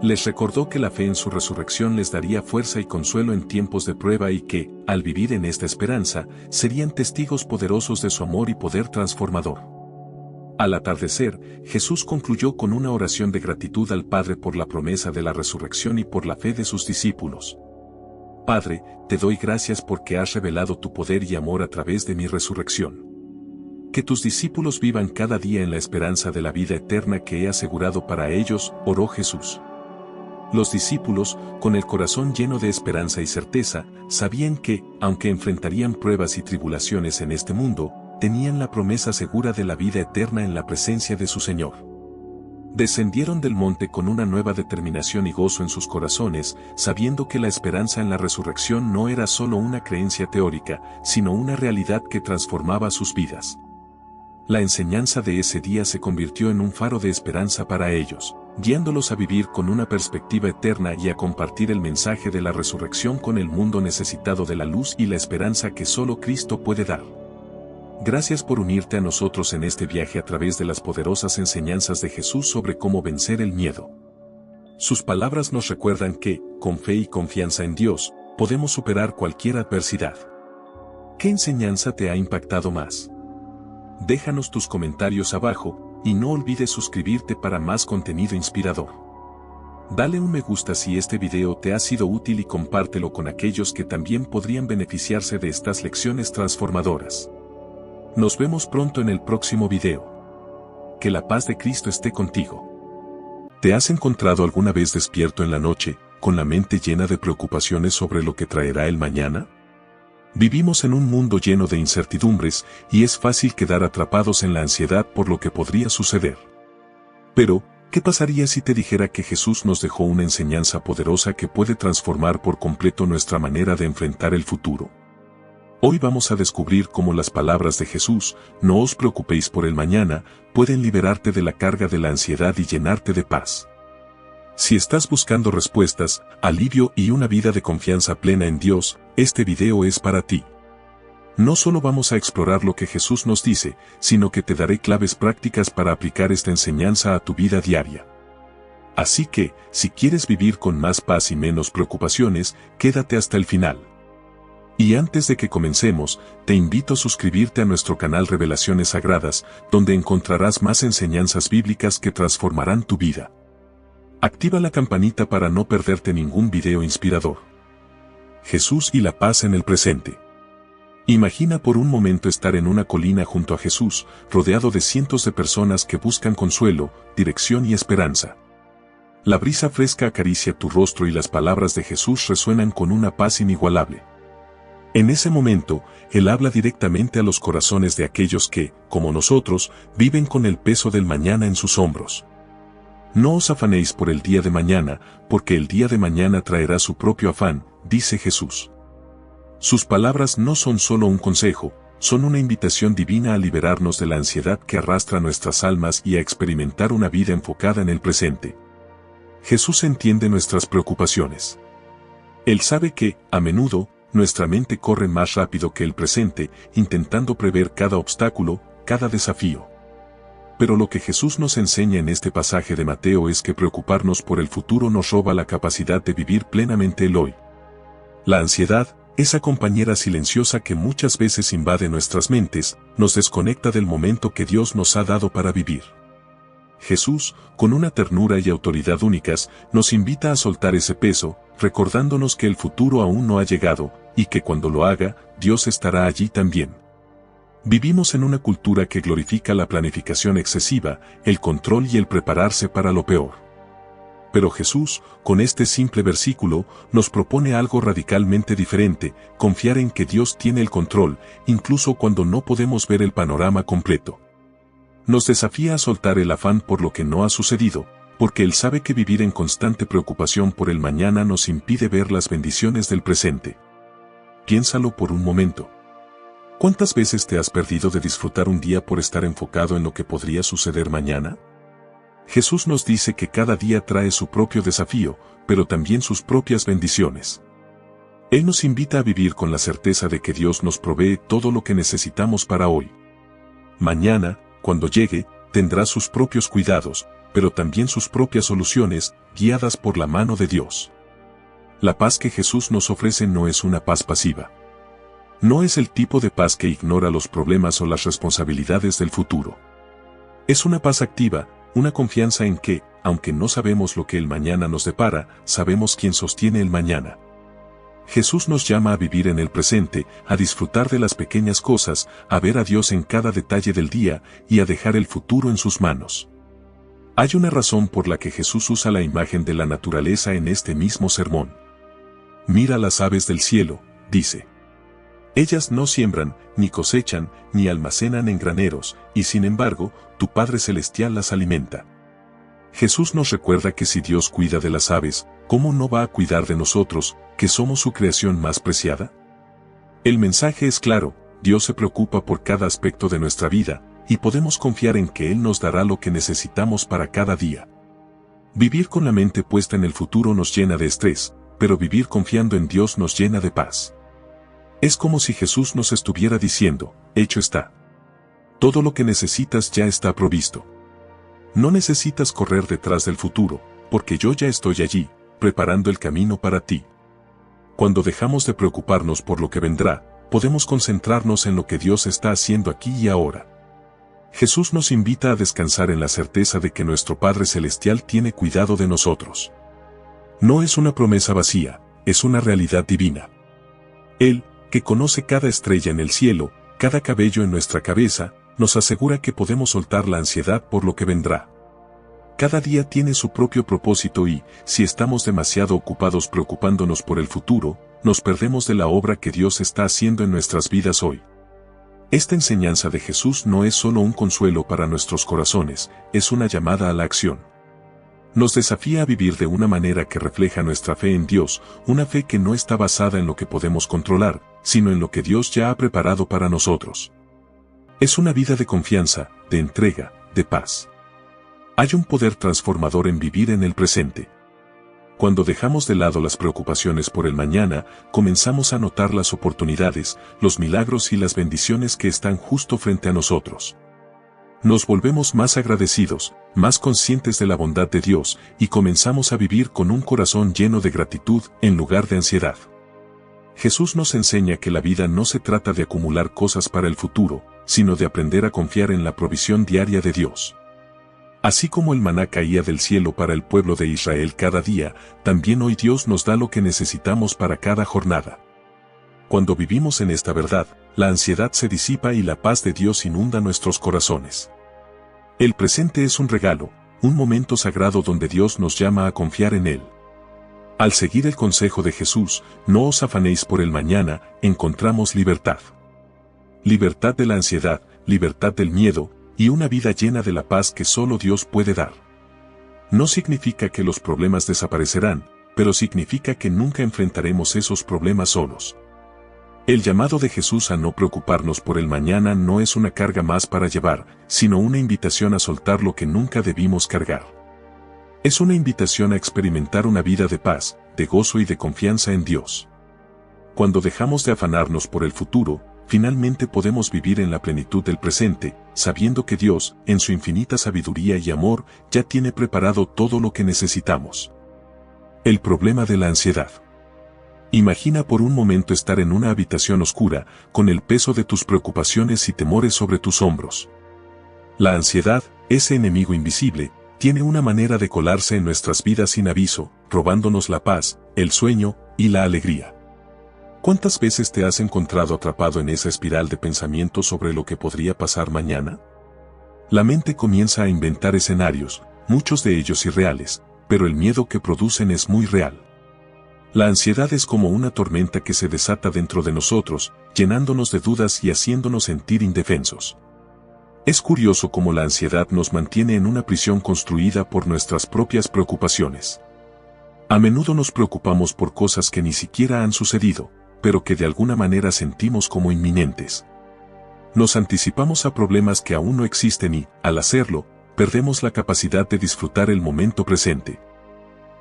Les recordó que la fe en su resurrección les daría fuerza y consuelo en tiempos de prueba y que, al vivir en esta esperanza, serían testigos poderosos de su amor y poder transformador. Al atardecer, Jesús concluyó con una oración de gratitud al Padre por la promesa de la resurrección y por la fe de sus discípulos. «Padre, te doy gracias porque has revelado tu poder y amor a través de mi resurrección. Que tus discípulos vivan cada día en la esperanza de la vida eterna que he asegurado para ellos», oró Jesús. Los discípulos, con el corazón lleno de esperanza y certeza, sabían que, aunque enfrentarían pruebas y tribulaciones en este mundo, tenían la promesa segura de la vida eterna en la presencia de su Señor. Descendieron del monte con una nueva determinación y gozo en sus corazones, sabiendo que la esperanza en la resurrección no era solo una creencia teórica, sino una realidad que transformaba sus vidas. La enseñanza de ese día se convirtió en un faro de esperanza para ellos, guiándolos a vivir con una perspectiva eterna y a compartir el mensaje de la resurrección con el mundo necesitado de la luz y la esperanza que solo Cristo puede dar. Gracias por unirte a nosotros en este viaje a través de las poderosas enseñanzas de Jesús sobre cómo vencer el miedo. Sus palabras nos recuerdan que, con fe y confianza en Dios, podemos superar cualquier adversidad. ¿Qué enseñanza te ha impactado más? Déjanos tus comentarios abajo, y no olvides suscribirte para más contenido inspirador. Dale un me gusta si este video te ha sido útil y compártelo con aquellos que también podrían beneficiarse de estas lecciones transformadoras. Nos vemos pronto en el próximo video. Que la paz de Cristo esté contigo. ¿Te has encontrado alguna vez despierto en la noche, con la mente llena de preocupaciones sobre lo que traerá el mañana? Vivimos en un mundo lleno de incertidumbres, y es fácil quedar atrapados en la ansiedad por lo que podría suceder. Pero, ¿qué pasaría si te dijera que Jesús nos dejó una enseñanza poderosa que puede transformar por completo nuestra manera de enfrentar el futuro? Hoy vamos a descubrir cómo las palabras de Jesús, «No os preocupéis por el mañana», pueden liberarte de la carga de la ansiedad y llenarte de paz. Si estás buscando respuestas, alivio y una vida de confianza plena en Dios, este video es para ti. No solo vamos a explorar lo que Jesús nos dice, sino que te daré claves prácticas para aplicar esta enseñanza a tu vida diaria. Así que, si quieres vivir con más paz y menos preocupaciones, quédate hasta el final. Y antes de que comencemos, te invito a suscribirte a nuestro canal Revelaciones Sagradas, donde encontrarás más enseñanzas bíblicas que transformarán tu vida. Activa la campanita para no perderte ningún video inspirador. Jesús y la paz en el presente. Imagina por un momento estar en una colina junto a Jesús, rodeado de cientos de personas que buscan consuelo, dirección y esperanza. La brisa fresca acaricia tu rostro y las palabras de Jesús resuenan con una paz inigualable. En ese momento, Él habla directamente a los corazones de aquellos que, como nosotros, viven con el peso del mañana en sus hombros. No os afanéis por el día de mañana, porque el día de mañana traerá su propio afán, dice Jesús. Sus palabras no son solo un consejo, son una invitación divina a liberarnos de la ansiedad que arrastra nuestras almas y a experimentar una vida enfocada en el presente. Jesús entiende nuestras preocupaciones. Él sabe que, a menudo, nuestra mente corre más rápido que el presente, intentando prever cada obstáculo, cada desafío. Pero lo que Jesús nos enseña en este pasaje de Mateo es que preocuparnos por el futuro nos roba la capacidad de vivir plenamente el hoy. La ansiedad, esa compañera silenciosa que muchas veces invade nuestras mentes, nos desconecta del momento que Dios nos ha dado para vivir. Jesús, con una ternura y autoridad únicas, nos invita a soltar ese peso, recordándonos que el futuro aún no ha llegado, y que cuando lo haga, Dios estará allí también. Vivimos en una cultura que glorifica la planificación excesiva, el control y el prepararse para lo peor. Pero Jesús, con este simple versículo, nos propone algo radicalmente diferente: confiar en que Dios tiene el control, incluso cuando no podemos ver el panorama completo. Nos desafía a soltar el afán por lo que no ha sucedido, porque Él sabe que vivir en constante preocupación por el mañana nos impide ver las bendiciones del presente. Piénsalo por un momento. ¿Cuántas veces te has perdido de disfrutar un día por estar enfocado en lo que podría suceder mañana? Jesús nos dice que cada día trae su propio desafío, pero también sus propias bendiciones. Él nos invita a vivir con la certeza de que Dios nos provee todo lo que necesitamos para hoy. Mañana, cuando llegue, tendrá sus propios cuidados, pero también sus propias soluciones, guiadas por la mano de Dios. La paz que Jesús nos ofrece no es una paz pasiva. No es el tipo de paz que ignora los problemas o las responsabilidades del futuro. Es una paz activa, una confianza en que, aunque no sabemos lo que el mañana nos depara, sabemos quién sostiene el mañana. Jesús nos llama a vivir en el presente, a disfrutar de las pequeñas cosas, a ver a Dios en cada detalle del día y a dejar el futuro en sus manos. Hay una razón por la que Jesús usa la imagen de la naturaleza en este mismo sermón. Mira las aves del cielo, dice. Ellas no siembran, ni cosechan, ni almacenan en graneros, y sin embargo, tu Padre Celestial las alimenta. Jesús nos recuerda que si Dios cuida de las aves, ¿cómo no va a cuidar de nosotros, que somos su creación más preciada? El mensaje es claro: Dios se preocupa por cada aspecto de nuestra vida, y podemos confiar en que Él nos dará lo que necesitamos para cada día. Vivir con la mente puesta en el futuro nos llena de estrés, pero vivir confiando en Dios nos llena de paz. Es como si Jesús nos estuviera diciendo: hecho está. Todo lo que necesitas ya está provisto. No necesitas correr detrás del futuro, porque yo ya estoy allí, preparando el camino para ti. Cuando dejamos de preocuparnos por lo que vendrá, podemos concentrarnos en lo que Dios está haciendo aquí y ahora. Jesús nos invita a descansar en la certeza de que nuestro Padre Celestial tiene cuidado de nosotros. No es una promesa vacía, es una realidad divina. Él, que conoce cada estrella en el cielo, cada cabello en nuestra cabeza, nos asegura que podemos soltar la ansiedad por lo que vendrá. Cada día tiene su propio propósito y, si estamos demasiado ocupados preocupándonos por el futuro, nos perdemos de la obra que Dios está haciendo en nuestras vidas hoy. Esta enseñanza de Jesús no es solo un consuelo para nuestros corazones, es una llamada a la acción. Nos desafía a vivir de una manera que refleja nuestra fe en Dios, una fe que no está basada en lo que podemos controlar, sino en lo que Dios ya ha preparado para nosotros. Es una vida de confianza, de entrega, de paz. Hay un poder transformador en vivir en el presente. Cuando dejamos de lado las preocupaciones por el mañana, comenzamos a notar las oportunidades, los milagros y las bendiciones que están justo frente a nosotros. Nos volvemos más agradecidos, más conscientes de la bondad de Dios y comenzamos a vivir con un corazón lleno de gratitud en lugar de ansiedad. Jesús nos enseña que la vida no se trata de acumular cosas para el futuro, sino de aprender a confiar en la provisión diaria de Dios. Así como el maná caía del cielo para el pueblo de Israel cada día, también hoy Dios nos da lo que necesitamos para cada jornada. Cuando vivimos en esta verdad, la ansiedad se disipa y la paz de Dios inunda nuestros corazones. El presente es un regalo, un momento sagrado donde Dios nos llama a confiar en Él. Al seguir el consejo de Jesús, no os afanéis por el mañana, encontramos libertad. Libertad de la ansiedad, libertad del miedo, y una vida llena de la paz que solo Dios puede dar. No significa que los problemas desaparecerán, pero significa que nunca enfrentaremos esos problemas solos. El llamado de Jesús a no preocuparnos por el mañana no es una carga más para llevar, sino una invitación a soltar lo que nunca debimos cargar. Es una invitación a experimentar una vida de paz, de gozo y de confianza en Dios. Cuando dejamos de afanarnos por el futuro, finalmente podemos vivir en la plenitud del presente, sabiendo que Dios, en su infinita sabiduría y amor, ya tiene preparado todo lo que necesitamos. El problema de la ansiedad. Imagina por un momento estar en una habitación oscura, con el peso de tus preocupaciones y temores sobre tus hombros. La ansiedad, ese enemigo invisible, tiene una manera de colarse en nuestras vidas sin aviso, robándonos la paz, el sueño y la alegría. ¿Cuántas veces te has encontrado atrapado en esa espiral de pensamientos sobre lo que podría pasar mañana? La mente comienza a inventar escenarios, muchos de ellos irreales, pero el miedo que producen es muy real. La ansiedad es como una tormenta que se desata dentro de nosotros, llenándonos de dudas y haciéndonos sentir indefensos. Es curioso cómo la ansiedad nos mantiene en una prisión construida por nuestras propias preocupaciones. A menudo nos preocupamos por cosas que ni siquiera han sucedido, pero que de alguna manera sentimos como inminentes. Nos anticipamos a problemas que aún no existen y, al hacerlo, perdemos la capacidad de disfrutar el momento presente.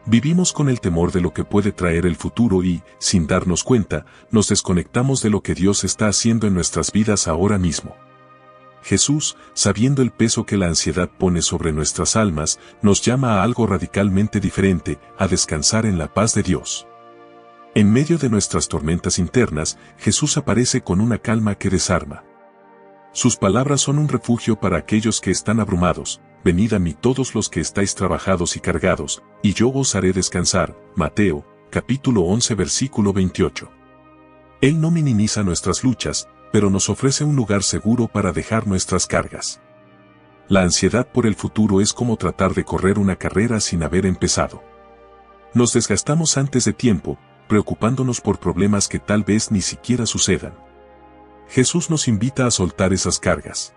Vivimos con el temor de lo que puede traer el futuro y, sin darnos cuenta, nos desconectamos de lo que Dios está haciendo en nuestras vidas ahora mismo. Jesús, sabiendo el peso que la ansiedad pone sobre nuestras almas, nos llama a algo radicalmente diferente, a descansar en la paz de Dios. En medio de nuestras tormentas internas, Jesús aparece con una calma que desarma. Sus palabras son un refugio para aquellos que están abrumados. Venid a mí todos los que estáis trabajados y cargados, y yo os haré descansar. Mateo, capítulo 11 versículo 28. Él no minimiza nuestras luchas, pero nos ofrece un lugar seguro para dejar nuestras cargas. La ansiedad por el futuro es como tratar de correr una carrera sin haber empezado. Nos desgastamos antes de tiempo, preocupándonos por problemas que tal vez ni siquiera sucedan. Jesús nos invita a soltar esas cargas.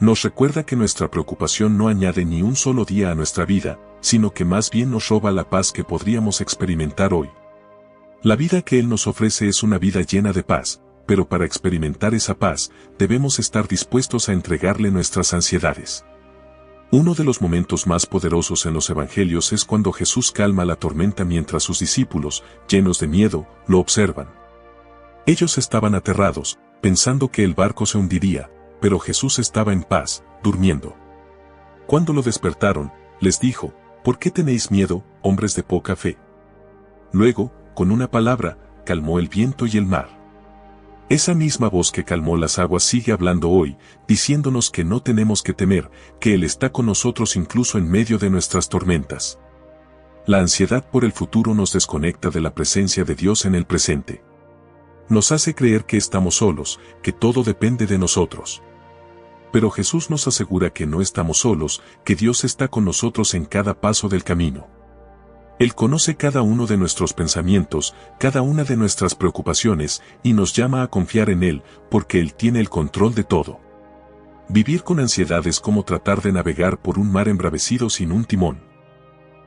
Nos recuerda que nuestra preocupación no añade ni un solo día a nuestra vida, sino que más bien nos roba la paz que podríamos experimentar hoy. La vida que Él nos ofrece es una vida llena de paz, pero para experimentar esa paz, debemos estar dispuestos a entregarle nuestras ansiedades. Uno de los momentos más poderosos en los evangelios es cuando Jesús calma la tormenta mientras sus discípulos, llenos de miedo, lo observan. Ellos estaban aterrados, pensando que el barco se hundiría, pero Jesús estaba en paz, durmiendo. Cuando lo despertaron, les dijo, ¿por qué tenéis miedo, hombres de poca fe? Luego, con una palabra, calmó el viento y el mar. Esa misma voz que calmó las aguas sigue hablando hoy, diciéndonos que no tenemos que temer, que Él está con nosotros incluso en medio de nuestras tormentas. La ansiedad por el futuro nos desconecta de la presencia de Dios en el presente. Nos hace creer que estamos solos, que todo depende de nosotros. Pero Jesús nos asegura que no estamos solos, que Dios está con nosotros en cada paso del camino. Él conoce cada uno de nuestros pensamientos, cada una de nuestras preocupaciones, y nos llama a confiar en Él, porque Él tiene el control de todo. Vivir con ansiedad es como tratar de navegar por un mar embravecido sin un timón.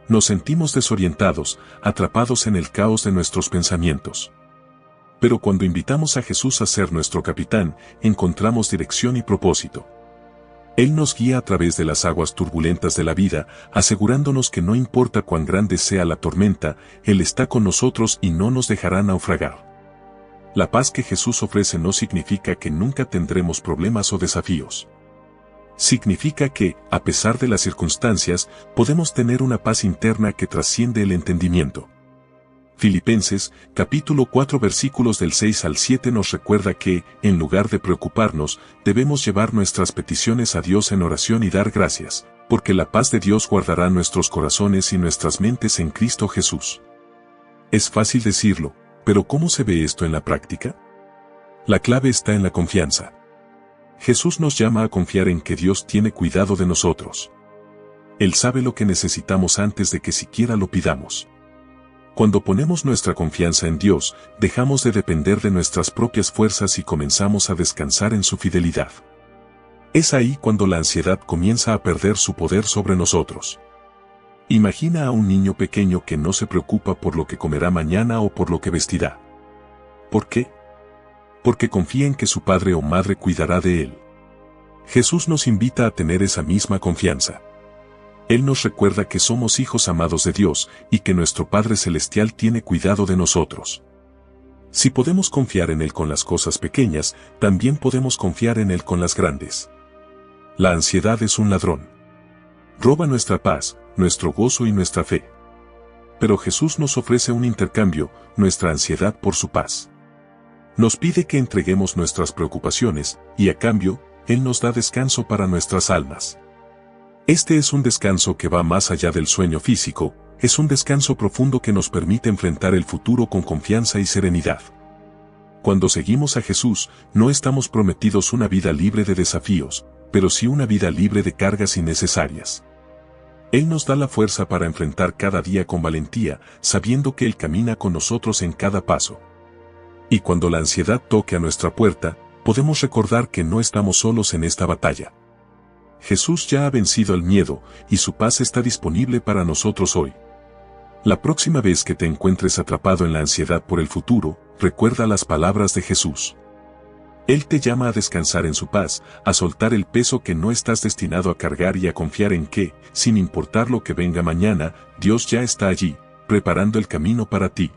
Nos sentimos desorientados, atrapados en el caos de nuestros pensamientos. Pero cuando invitamos a Jesús a ser nuestro capitán, encontramos dirección y propósito. Él nos guía a través de las aguas turbulentas de la vida, asegurándonos que no importa cuán grande sea la tormenta, Él está con nosotros y no nos dejará naufragar. La paz que Jesús ofrece no significa que nunca tendremos problemas o desafíos. Significa que, a pesar de las circunstancias, podemos tener una paz interna que trasciende el entendimiento. Filipenses, capítulo 4 versículos del 6 al 7 nos recuerda que, en lugar de preocuparnos, debemos llevar nuestras peticiones a Dios en oración y dar gracias, porque la paz de Dios guardará nuestros corazones y nuestras mentes en Cristo Jesús. Es fácil decirlo, pero ¿cómo se ve esto en la práctica? La clave está en la confianza. Jesús nos llama a confiar en que Dios tiene cuidado de nosotros. Él sabe lo que necesitamos antes de que siquiera lo pidamos. Cuando ponemos nuestra confianza en Dios, dejamos de depender de nuestras propias fuerzas y comenzamos a descansar en su fidelidad. Es ahí cuando la ansiedad comienza a perder su poder sobre nosotros. Imagina a un niño pequeño que no se preocupa por lo que comerá mañana o por lo que vestirá. ¿Por qué? Porque confía en que su padre o madre cuidará de él. Jesús nos invita a tener esa misma confianza. Él nos recuerda que somos hijos amados de Dios y que nuestro Padre Celestial tiene cuidado de nosotros. Si podemos confiar en Él con las cosas pequeñas, también podemos confiar en Él con las grandes. La ansiedad es un ladrón. Roba nuestra paz, nuestro gozo y nuestra fe. Pero Jesús nos ofrece un intercambio, nuestra ansiedad por su paz. Nos pide que entreguemos nuestras preocupaciones, y a cambio, Él nos da descanso para nuestras almas. Este es un descanso que va más allá del sueño físico, es un descanso profundo que nos permite enfrentar el futuro con confianza y serenidad. Cuando seguimos a Jesús, no estamos prometidos una vida libre de desafíos, pero sí una vida libre de cargas innecesarias. Él nos da la fuerza para enfrentar cada día con valentía, sabiendo que Él camina con nosotros en cada paso. Y cuando la ansiedad toque a nuestra puerta, podemos recordar que no estamos solos en esta batalla. Jesús ya ha vencido el miedo, y su paz está disponible para nosotros hoy. La próxima vez que te encuentres atrapado en la ansiedad por el futuro, recuerda las palabras de Jesús. Él te llama a descansar en su paz, a soltar el peso que no estás destinado a cargar y a confiar en que, sin importar lo que venga mañana, Dios ya está allí, preparando el camino para ti.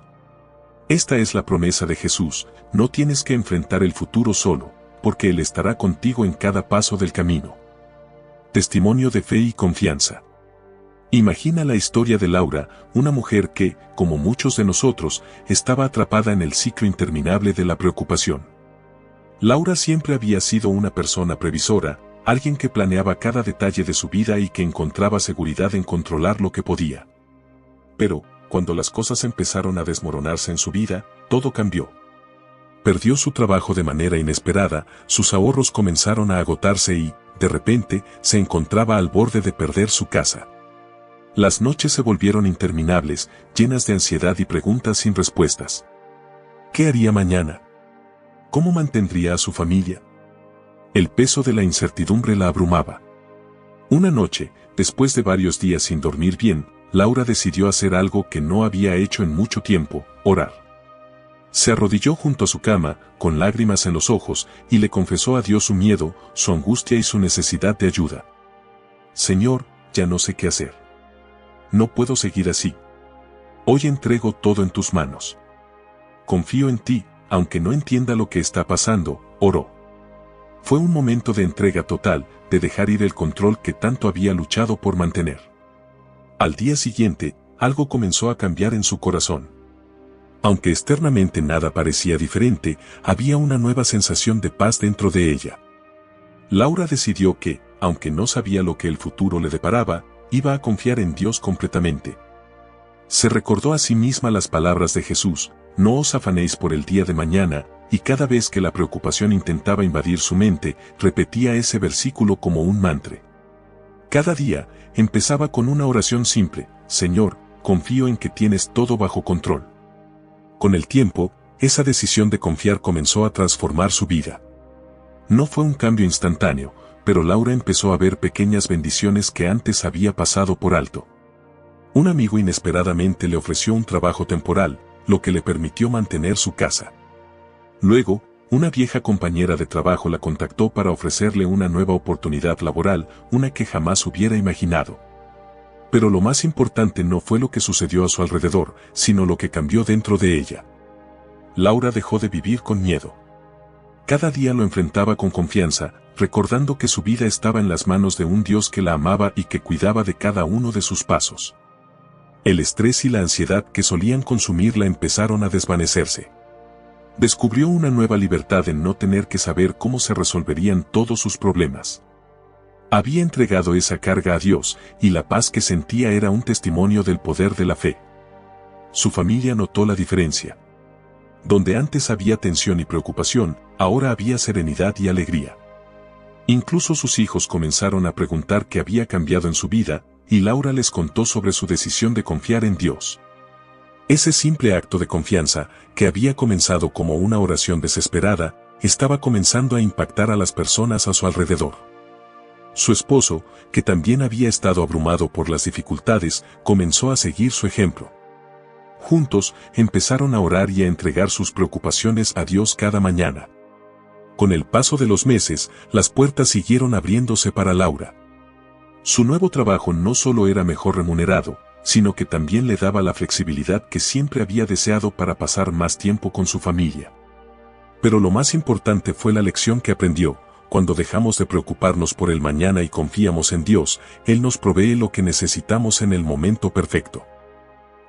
Esta es la promesa de Jesús, no tienes que enfrentar el futuro solo, porque Él estará contigo en cada paso del camino. Testimonio de fe y confianza. Imagina la historia de Laura, una mujer que, como muchos de nosotros, estaba atrapada en el ciclo interminable de la preocupación. Laura siempre había sido una persona previsora, alguien que planeaba cada detalle de su vida y que encontraba seguridad en controlar lo que podía. Pero, cuando las cosas empezaron a desmoronarse en su vida, todo cambió. Perdió su trabajo de manera inesperada, sus ahorros comenzaron a agotarse y, de repente, se encontraba al borde de perder su casa. Las noches se volvieron interminables, llenas de ansiedad y preguntas sin respuestas. ¿Qué haría mañana? ¿Cómo mantendría a su familia? El peso de la incertidumbre la abrumaba. Una noche, después de varios días sin dormir bien, Laura decidió hacer algo que no había hecho en mucho tiempo: orar. Se arrodilló junto a su cama, con lágrimas en los ojos, y le confesó a Dios su miedo, su angustia y su necesidad de ayuda. Señor, ya no sé qué hacer. No puedo seguir así. Hoy entrego todo en tus manos. Confío en ti, aunque no entienda lo que está pasando, oró. Fue un momento de entrega total, de dejar ir el control que tanto había luchado por mantener. Al día siguiente, algo comenzó a cambiar en su corazón. Aunque externamente nada parecía diferente, había una nueva sensación de paz dentro de ella. Laura decidió que, aunque no sabía lo que el futuro le deparaba, iba a confiar en Dios completamente. Se recordó a sí misma las palabras de Jesús: no os afanéis por el día de mañana, y cada vez que la preocupación intentaba invadir su mente, repetía ese versículo como un mantra. Cada día, empezaba con una oración simple: Señor, confío en que tienes todo bajo control. Con el tiempo, esa decisión de confiar comenzó a transformar su vida. No fue un cambio instantáneo, pero Laura empezó a ver pequeñas bendiciones que antes había pasado por alto. Un amigo inesperadamente le ofreció un trabajo temporal, lo que le permitió mantener su casa. Luego, una vieja compañera de trabajo la contactó para ofrecerle una nueva oportunidad laboral, una que jamás hubiera imaginado. Pero lo más importante no fue lo que sucedió a su alrededor, sino lo que cambió dentro de ella. Laura dejó de vivir con miedo. Cada día lo enfrentaba con confianza, recordando que su vida estaba en las manos de un Dios que la amaba y que cuidaba de cada uno de sus pasos. El estrés y la ansiedad que solían consumirla empezaron a desvanecerse. Descubrió una nueva libertad en no tener que saber cómo se resolverían todos sus problemas. Había entregado esa carga a Dios, y la paz que sentía era un testimonio del poder de la fe. Su familia notó la diferencia. Donde antes había tensión y preocupación, ahora había serenidad y alegría. Incluso sus hijos comenzaron a preguntar qué había cambiado en su vida, y Laura les contó sobre su decisión de confiar en Dios. Ese simple acto de confianza, que había comenzado como una oración desesperada, estaba comenzando a impactar a las personas a su alrededor. Su esposo, que también había estado abrumado por las dificultades, comenzó a seguir su ejemplo. Juntos, empezaron a orar y a entregar sus preocupaciones a Dios cada mañana. Con el paso de los meses, las puertas siguieron abriéndose para Laura. Su nuevo trabajo no solo era mejor remunerado, sino que también le daba la flexibilidad que siempre había deseado para pasar más tiempo con su familia. Pero lo más importante fue la lección que aprendió: cuando dejamos de preocuparnos por el mañana y confiamos en Dios, Él nos provee lo que necesitamos en el momento perfecto.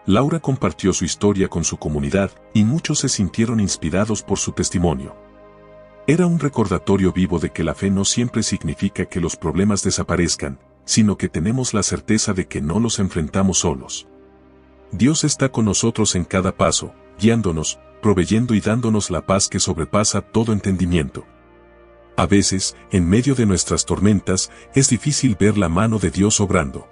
Laura compartió su historia con su comunidad, y muchos se sintieron inspirados por su testimonio. Era un recordatorio vivo de que la fe no siempre significa que los problemas desaparezcan, sino que tenemos la certeza de que no los enfrentamos solos. Dios está con nosotros en cada paso, guiándonos, proveyendo y dándonos la paz que sobrepasa todo entendimiento. A veces, en medio de nuestras tormentas, es difícil ver la mano de Dios obrando.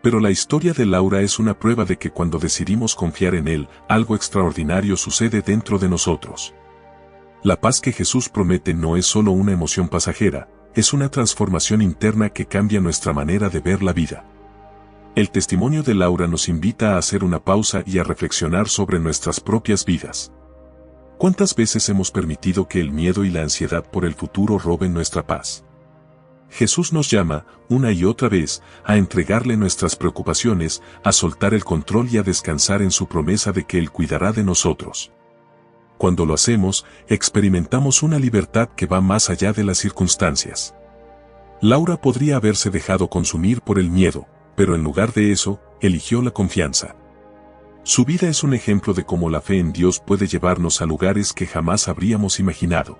Pero la historia de Laura es una prueba de que cuando decidimos confiar en Él, algo extraordinario sucede dentro de nosotros. La paz que Jesús promete no es solo una emoción pasajera, es una transformación interna que cambia nuestra manera de ver la vida. El testimonio de Laura nos invita a hacer una pausa y a reflexionar sobre nuestras propias vidas. ¿Cuántas veces hemos permitido que el miedo y la ansiedad por el futuro roben nuestra paz? Jesús nos llama, una y otra vez, a entregarle nuestras preocupaciones, a soltar el control y a descansar en su promesa de que Él cuidará de nosotros. Cuando lo hacemos, experimentamos una libertad que va más allá de las circunstancias. Laura podría haberse dejado consumir por el miedo, pero en lugar de eso, eligió la confianza. Su vida es un ejemplo de cómo la fe en Dios puede llevarnos a lugares que jamás habríamos imaginado.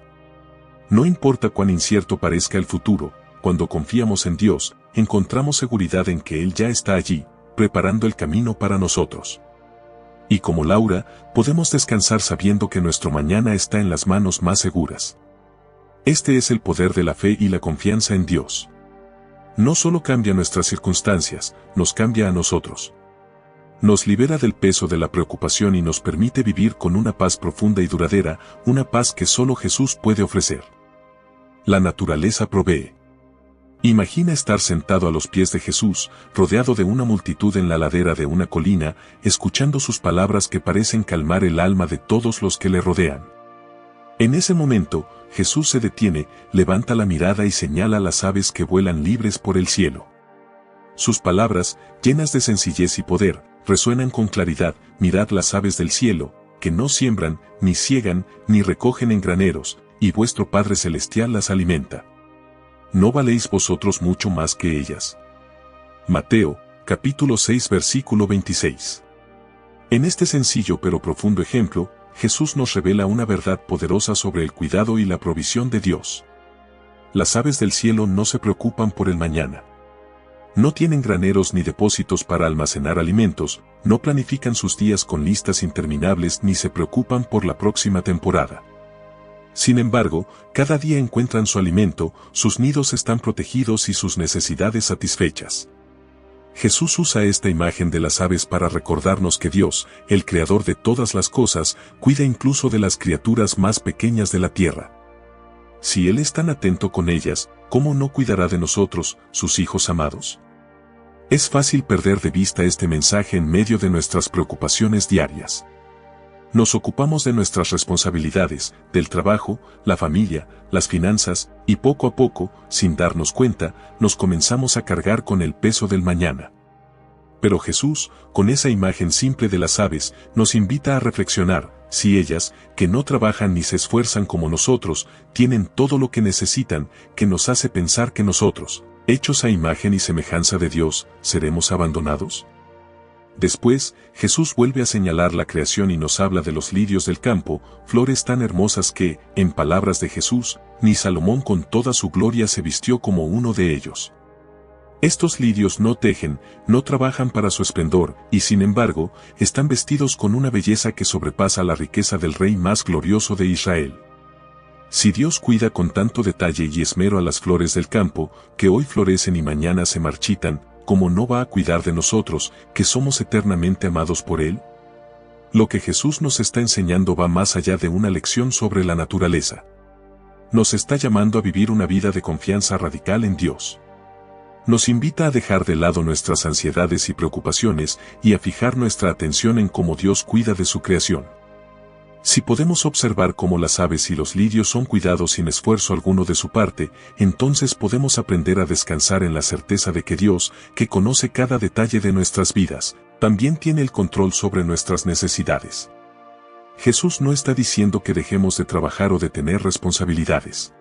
No importa cuán incierto parezca el futuro, cuando confiamos en Dios, encontramos seguridad en que Él ya está allí, preparando el camino para nosotros. Y como Laura, podemos descansar sabiendo que nuestro mañana está en las manos más seguras. Este es el poder de la fe y la confianza en Dios. No solo cambia nuestras circunstancias, nos cambia a nosotros. Nos libera del peso de la preocupación y nos permite vivir con una paz profunda y duradera, una paz que solo Jesús puede ofrecer. La naturaleza provee. Imagina estar sentado a los pies de Jesús, rodeado de una multitud en la ladera de una colina, escuchando sus palabras que parecen calmar el alma de todos los que le rodean. En ese momento, Jesús se detiene, levanta la mirada y señala a las aves que vuelan libres por el cielo. Sus palabras, llenas de sencillez y poder, resuenan con claridad: mirad las aves del cielo, que no siembran, ni siegan, ni recogen en graneros, y vuestro Padre Celestial las alimenta. ¿No valéis vosotros mucho más que ellas? Mateo, capítulo 6, versículo 26. En este sencillo pero profundo ejemplo, Jesús nos revela una verdad poderosa sobre el cuidado y la provisión de Dios. Las aves del cielo no se preocupan por el mañana. No tienen graneros ni depósitos para almacenar alimentos, no planifican sus días con listas interminables ni se preocupan por la próxima temporada. Sin embargo, cada día encuentran su alimento, sus nidos están protegidos y sus necesidades satisfechas. Jesús usa esta imagen de las aves para recordarnos que Dios, el creador de todas las cosas, cuida incluso de las criaturas más pequeñas de la tierra. Si Él es tan atento con ellas, ¿cómo no cuidará de nosotros, sus hijos amados? Es fácil perder de vista este mensaje en medio de nuestras preocupaciones diarias. Nos ocupamos de nuestras responsabilidades, del trabajo, la familia, las finanzas, y poco a poco, sin darnos cuenta, nos comenzamos a cargar con el peso del mañana. Pero Jesús, con esa imagen simple de las aves, nos invita a reflexionar: si ellas, que no trabajan ni se esfuerzan como nosotros, tienen todo lo que necesitan, que nos hace pensar que nosotros, hechos a imagen y semejanza de Dios, ¿seremos abandonados? Después, Jesús vuelve a señalar la creación y nos habla de los lirios del campo, flores tan hermosas que, en palabras de Jesús, ni Salomón con toda su gloria se vistió como uno de ellos. Estos lirios no tejen, no trabajan para su esplendor, y sin embargo, están vestidos con una belleza que sobrepasa la riqueza del rey más glorioso de Israel. Si Dios cuida con tanto detalle y esmero a las flores del campo, que hoy florecen y mañana se marchitan, ¿cómo no va a cuidar de nosotros, que somos eternamente amados por Él? Lo que Jesús nos está enseñando va más allá de una lección sobre la naturaleza. Nos está llamando a vivir una vida de confianza radical en Dios. Nos invita a dejar de lado nuestras ansiedades y preocupaciones y a fijar nuestra atención en cómo Dios cuida de su creación. Si podemos observar cómo las aves y los lirios son cuidados sin esfuerzo alguno de su parte, entonces podemos aprender a descansar en la certeza de que Dios, que conoce cada detalle de nuestras vidas, también tiene el control sobre nuestras necesidades. Jesús no está diciendo que dejemos de trabajar o de tener responsabilidades.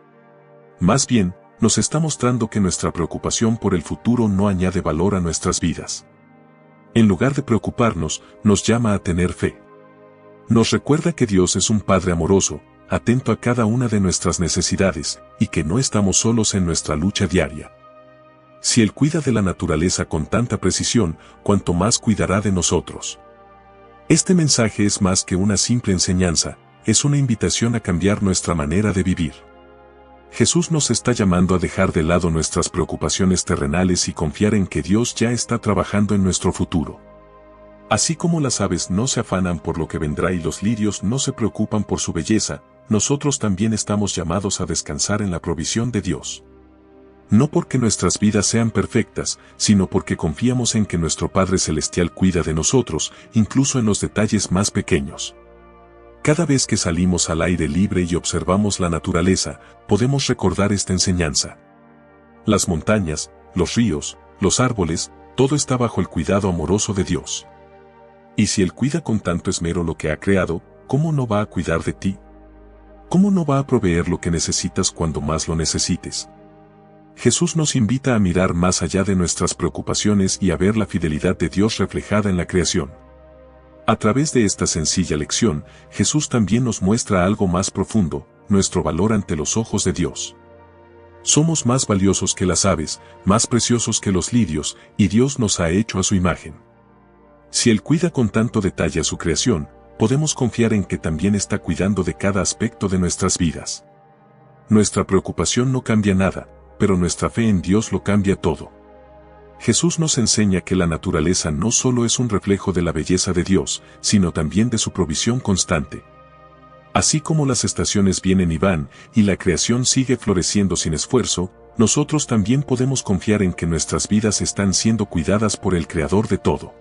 Más bien, nos está mostrando que nuestra preocupación por el futuro no añade valor a nuestras vidas. En lugar de preocuparnos, nos llama a tener fe. Nos recuerda que Dios es un Padre amoroso, atento a cada una de nuestras necesidades, y que no estamos solos en nuestra lucha diaria. Si Él cuida de la naturaleza con tanta precisión, cuanto más cuidará de nosotros. Este mensaje es más que una simple enseñanza, es una invitación a cambiar nuestra manera de vivir. Jesús nos está llamando a dejar de lado nuestras preocupaciones terrenales y confiar en que Dios ya está trabajando en nuestro futuro. Así como las aves no se afanan por lo que vendrá y los lirios no se preocupan por su belleza, nosotros también estamos llamados a descansar en la provisión de Dios. No porque nuestras vidas sean perfectas, sino porque confiamos en que nuestro Padre Celestial cuida de nosotros, incluso en los detalles más pequeños. Cada vez que salimos al aire libre y observamos la naturaleza, podemos recordar esta enseñanza. Las montañas, los ríos, los árboles, todo está bajo el cuidado amoroso de Dios. Y si Él cuida con tanto esmero lo que ha creado, ¿cómo no va a cuidar de ti? ¿Cómo no va a proveer lo que necesitas cuando más lo necesites? Jesús nos invita a mirar más allá de nuestras preocupaciones y a ver la fidelidad de Dios reflejada en la creación. A través de esta sencilla lección, Jesús también nos muestra algo más profundo, nuestro valor ante los ojos de Dios. Somos más valiosos que las aves, más preciosos que los lirios, y Dios nos ha hecho a su imagen. Si Él cuida con tanto detalle a su creación, podemos confiar en que también está cuidando de cada aspecto de nuestras vidas. Nuestra preocupación no cambia nada, pero nuestra fe en Dios lo cambia todo. Jesús nos enseña que la naturaleza no solo es un reflejo de la belleza de Dios, sino también de su provisión constante. Así como las estaciones vienen y van, y la creación sigue floreciendo sin esfuerzo, nosotros también podemos confiar en que nuestras vidas están siendo cuidadas por el Creador de todo.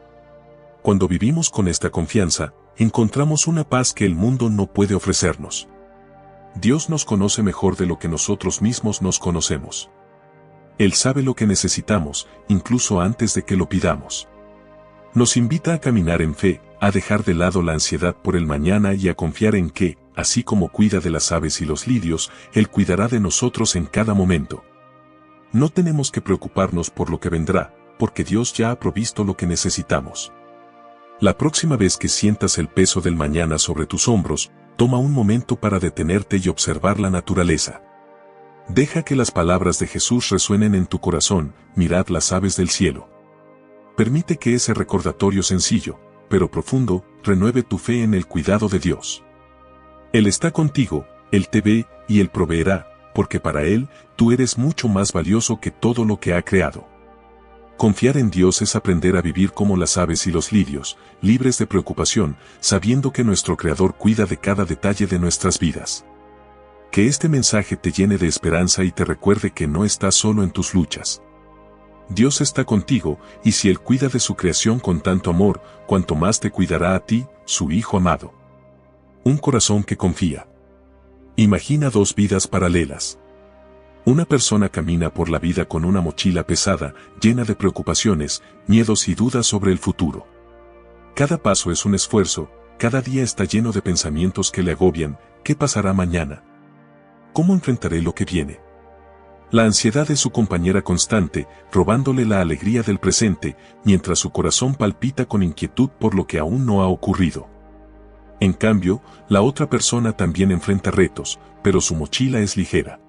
Cuando vivimos con esta confianza, encontramos una paz que el mundo no puede ofrecernos. Dios nos conoce mejor de lo que nosotros mismos nos conocemos. Él sabe lo que necesitamos, incluso antes de que lo pidamos. Nos invita a caminar en fe, a dejar de lado la ansiedad por el mañana y a confiar en que, así como cuida de las aves y los lirios, Él cuidará de nosotros en cada momento. No tenemos que preocuparnos por lo que vendrá, porque Dios ya ha provisto lo que necesitamos. La próxima vez que sientas el peso del mañana sobre tus hombros, toma un momento para detenerte y observar la naturaleza. Deja que las palabras de Jesús resuenen en tu corazón: mirad las aves del cielo. Permite que ese recordatorio sencillo, pero profundo, renueve tu fe en el cuidado de Dios. Él está contigo, Él te ve, y Él proveerá, porque para Él, tú eres mucho más valioso que todo lo que ha creado. Confiar en Dios es aprender a vivir como las aves y los lirios, libres de preocupación, sabiendo que nuestro Creador cuida de cada detalle de nuestras vidas. Que este mensaje te llene de esperanza y te recuerde que no estás solo en tus luchas. Dios está contigo, y si Él cuida de su creación con tanto amor, cuanto más te cuidará a ti, su Hijo amado. Un corazón que confía. Imagina dos vidas paralelas. Una persona camina por la vida con una mochila pesada, llena de preocupaciones, miedos y dudas sobre el futuro. Cada paso es un esfuerzo, cada día está lleno de pensamientos que le agobian. ¿Qué pasará mañana? ¿Cómo enfrentaré lo que viene? La ansiedad es su compañera constante, robándole la alegría del presente, mientras su corazón palpita con inquietud por lo que aún no ha ocurrido. En cambio, la otra persona también enfrenta retos, pero su mochila es ligera.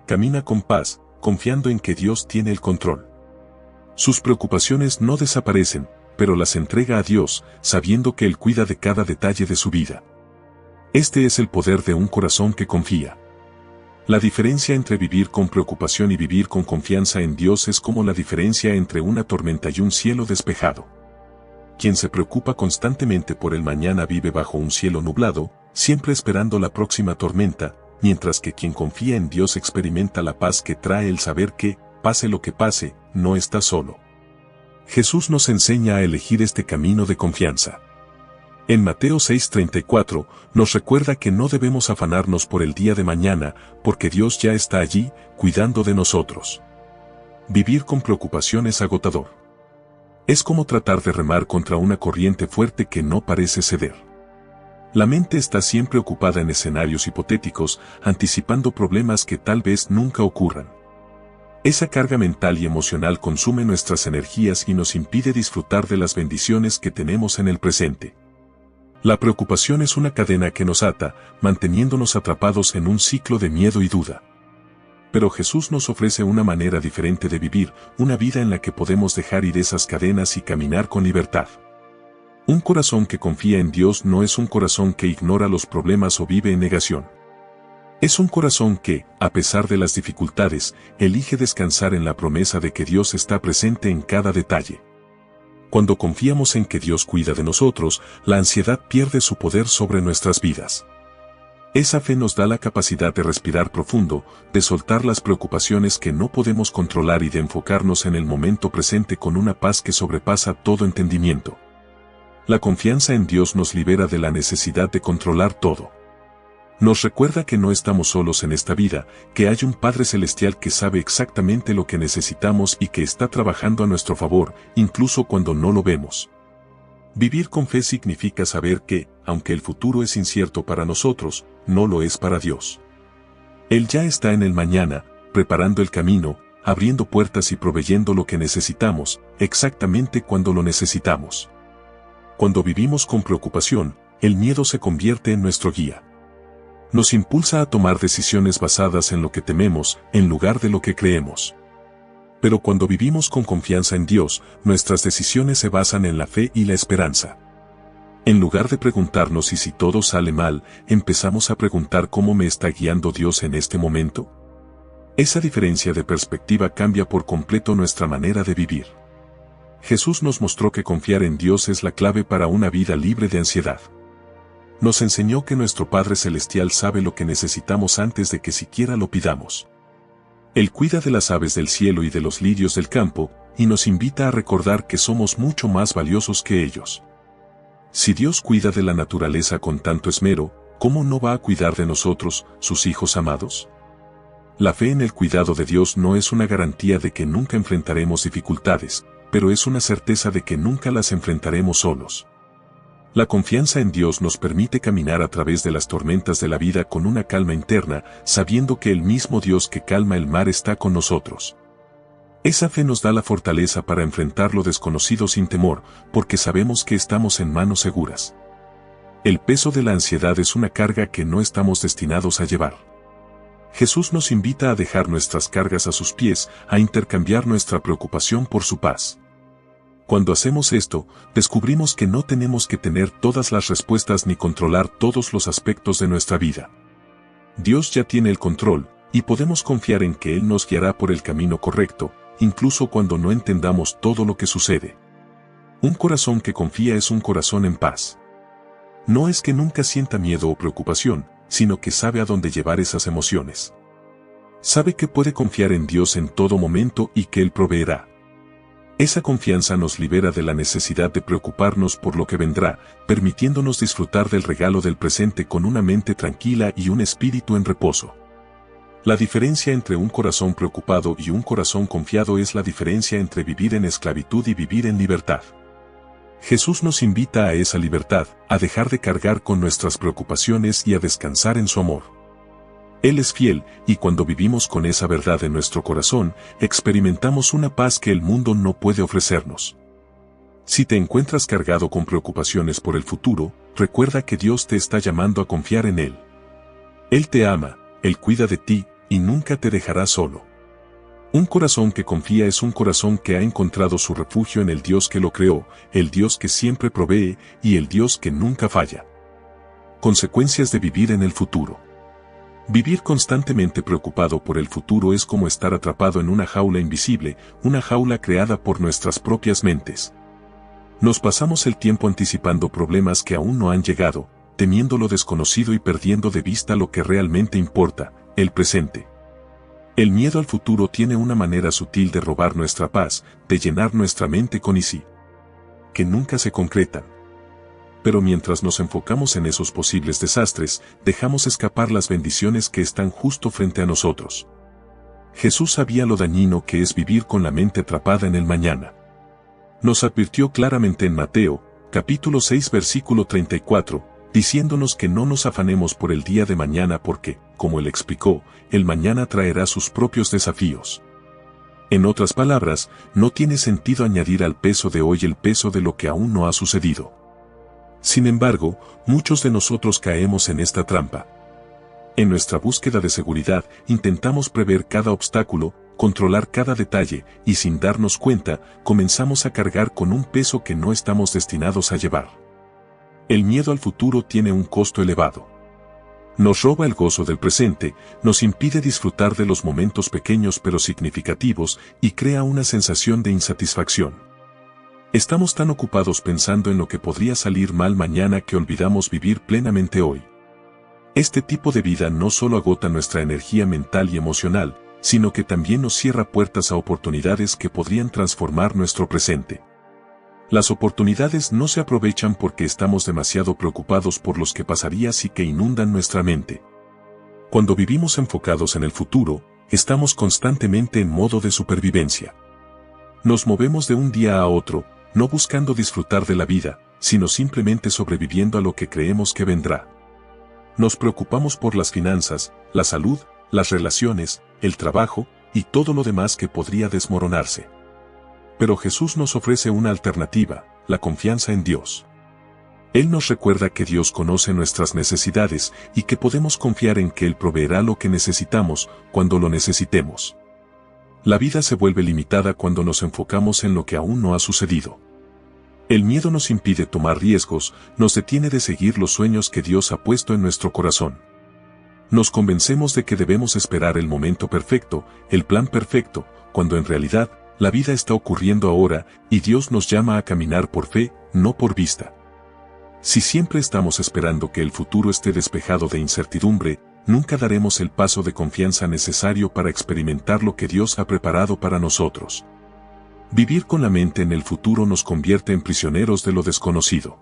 Camina con paz, confiando en que Dios tiene el control. Sus preocupaciones no desaparecen, pero las entrega a Dios, sabiendo que Él cuida de cada detalle de su vida. Este es el poder de un corazón que confía. La diferencia entre vivir con preocupación y vivir con confianza en Dios es como la diferencia entre una tormenta y un cielo despejado. Quien se preocupa constantemente por el mañana vive bajo un cielo nublado, siempre esperando la próxima tormenta, mientras que quien confía en Dios experimenta la paz que trae el saber que, pase lo que pase, no está solo. Jesús nos enseña a elegir este camino de confianza. En Mateo 6:34, nos recuerda que no debemos afanarnos por el día de mañana, porque Dios ya está allí, cuidando de nosotros. Vivir con preocupación es agotador. Es como tratar de remar contra una corriente fuerte que no parece ceder. La mente está siempre ocupada en escenarios hipotéticos, anticipando problemas que tal vez nunca ocurran. Esa carga mental y emocional consume nuestras energías y nos impide disfrutar de las bendiciones que tenemos en el presente. La preocupación es una cadena que nos ata, manteniéndonos atrapados en un ciclo de miedo y duda. Pero Jesús nos ofrece una manera diferente de vivir, una vida en la que podemos dejar ir esas cadenas y caminar con libertad. Un corazón que confía en Dios no es un corazón que ignora los problemas o vive en negación. Es un corazón que, a pesar de las dificultades, elige descansar en la promesa de que Dios está presente en cada detalle. Cuando confiamos en que Dios cuida de nosotros, la ansiedad pierde su poder sobre nuestras vidas. Esa fe nos da la capacidad de respirar profundo, de soltar las preocupaciones que no podemos controlar y de enfocarnos en el momento presente con una paz que sobrepasa todo entendimiento. La confianza en Dios nos libera de la necesidad de controlar todo. Nos recuerda que no estamos solos en esta vida, que hay un Padre Celestial que sabe exactamente lo que necesitamos y que está trabajando a nuestro favor, incluso cuando no lo vemos. Vivir con fe significa saber que, aunque el futuro es incierto para nosotros, no lo es para Dios. Él ya está en el mañana, preparando el camino, abriendo puertas y proveyendo lo que necesitamos, exactamente cuando lo necesitamos. Cuando vivimos con preocupación, el miedo se convierte en nuestro guía. Nos impulsa a tomar decisiones basadas en lo que tememos, en lugar de lo que creemos. Pero cuando vivimos con confianza en Dios, nuestras decisiones se basan en la fe y la esperanza. En lugar de preguntarnos si todo sale mal, empezamos a preguntar cómo me está guiando Dios en este momento. Esa diferencia de perspectiva cambia por completo nuestra manera de vivir. Jesús nos mostró que confiar en Dios es la clave para una vida libre de ansiedad. Nos enseñó que nuestro Padre Celestial sabe lo que necesitamos antes de que siquiera lo pidamos. Él cuida de las aves del cielo y de los lirios del campo, y nos invita a recordar que somos mucho más valiosos que ellos. Si Dios cuida de la naturaleza con tanto esmero, ¿cómo no va a cuidar de nosotros, sus hijos amados? La fe en el cuidado de Dios no es una garantía de que nunca enfrentaremos dificultades, pero es una certeza de que nunca las enfrentaremos solos. La confianza en Dios nos permite caminar a través de las tormentas de la vida con una calma interna, sabiendo que el mismo Dios que calma el mar está con nosotros. Esa fe nos da la fortaleza para enfrentar lo desconocido sin temor, porque sabemos que estamos en manos seguras. El peso de la ansiedad es una carga que no estamos destinados a llevar. Jesús nos invita a dejar nuestras cargas a sus pies, a intercambiar nuestra preocupación por su paz. Cuando hacemos esto, descubrimos que no tenemos que tener todas las respuestas ni controlar todos los aspectos de nuestra vida. Dios ya tiene el control, y podemos confiar en que Él nos guiará por el camino correcto, incluso cuando no entendamos todo lo que sucede. Un corazón que confía es un corazón en paz. No es que nunca sienta miedo o preocupación, sino que sabe a dónde llevar esas emociones. Sabe que puede confiar en Dios en todo momento y que Él proveerá. Esa confianza nos libera de la necesidad de preocuparnos por lo que vendrá, permitiéndonos disfrutar del regalo del presente con una mente tranquila y un espíritu en reposo. La diferencia entre un corazón preocupado y un corazón confiado es la diferencia entre vivir en esclavitud y vivir en libertad. Jesús nos invita a esa libertad, a dejar de cargar con nuestras preocupaciones y a descansar en su amor. Él es fiel, y cuando vivimos con esa verdad en nuestro corazón, experimentamos una paz que el mundo no puede ofrecernos. Si te encuentras cargado con preocupaciones por el futuro, recuerda que Dios te está llamando a confiar en Él. Él te ama, Él cuida de ti, y nunca te dejará solo. Un corazón que confía es un corazón que ha encontrado su refugio en el Dios que lo creó, el Dios que siempre provee, y el Dios que nunca falla. Consecuencias de vivir en el futuro. Vivir constantemente preocupado por el futuro es como estar atrapado en una jaula invisible, una jaula creada por nuestras propias mentes. Nos pasamos el tiempo anticipando problemas que aún no han llegado, temiendo lo desconocido y perdiendo de vista lo que realmente importa, el presente. El miedo al futuro tiene una manera sutil de robar nuestra paz, de llenar nuestra mente con que nunca se concretan. Pero mientras nos enfocamos en esos posibles desastres, dejamos escapar las bendiciones que están justo frente a nosotros. Jesús sabía lo dañino que es vivir con la mente atrapada en el mañana. Nos advirtió claramente en Mateo, capítulo 6 versículo 34, diciéndonos que no nos afanemos por el día de mañana porque, como Él explicó, el mañana traerá sus propios desafíos. En otras palabras, no tiene sentido añadir al peso de hoy el peso de lo que aún no ha sucedido. Sin embargo, muchos de nosotros caemos en esta trampa. En nuestra búsqueda de seguridad, intentamos prever cada obstáculo, controlar cada detalle, y sin darnos cuenta, comenzamos a cargar con un peso que no estamos destinados a llevar. El miedo al futuro tiene un costo elevado. Nos roba el gozo del presente, nos impide disfrutar de los momentos pequeños pero significativos, y crea una sensación de insatisfacción. Estamos tan ocupados pensando en lo que podría salir mal mañana que olvidamos vivir plenamente hoy. Este tipo de vida no solo agota nuestra energía mental y emocional, sino que también nos cierra puertas a oportunidades que podrían transformar nuestro presente. Las oportunidades no se aprovechan porque estamos demasiado preocupados por los que pasarían y que inundan nuestra mente. Cuando vivimos enfocados en el futuro, estamos constantemente en modo de supervivencia. Nos movemos de un día a otro, no buscando disfrutar de la vida, sino simplemente sobreviviendo a lo que creemos que vendrá. Nos preocupamos por las finanzas, la salud, las relaciones, el trabajo, y todo lo demás que podría desmoronarse. Pero Jesús nos ofrece una alternativa, la confianza en Dios. Él nos recuerda que Dios conoce nuestras necesidades y que podemos confiar en que Él proveerá lo que necesitamos cuando lo necesitemos. La vida se vuelve limitada cuando nos enfocamos en lo que aún no ha sucedido. El miedo nos impide tomar riesgos, nos detiene de seguir los sueños que Dios ha puesto en nuestro corazón. Nos convencemos de que debemos esperar el momento perfecto, el plan perfecto, cuando en realidad, la vida está ocurriendo ahora, y Dios nos llama a caminar por fe, no por vista. Si siempre estamos esperando que el futuro esté despejado de incertidumbre, nunca daremos el paso de confianza necesario para experimentar lo que Dios ha preparado para nosotros. Vivir con la mente en el futuro nos convierte en prisioneros de lo desconocido.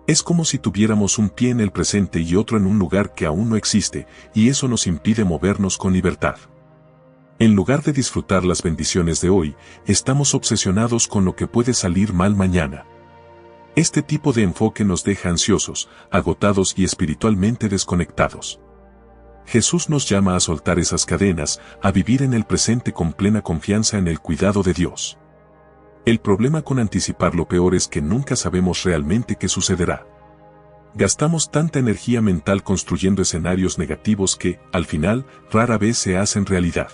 Es como si tuviéramos un pie en el presente y otro en un lugar que aún no existe, y eso nos impide movernos con libertad. En lugar de disfrutar las bendiciones de hoy, estamos obsesionados con lo que puede salir mal mañana. Este tipo de enfoque nos deja ansiosos, agotados y espiritualmente desconectados. Jesús nos llama a soltar esas cadenas, a vivir en el presente con plena confianza en el cuidado de Dios. El problema con anticipar lo peor es que nunca sabemos realmente qué sucederá. Gastamos tanta energía mental construyendo escenarios negativos que, al final, rara vez se hacen realidad.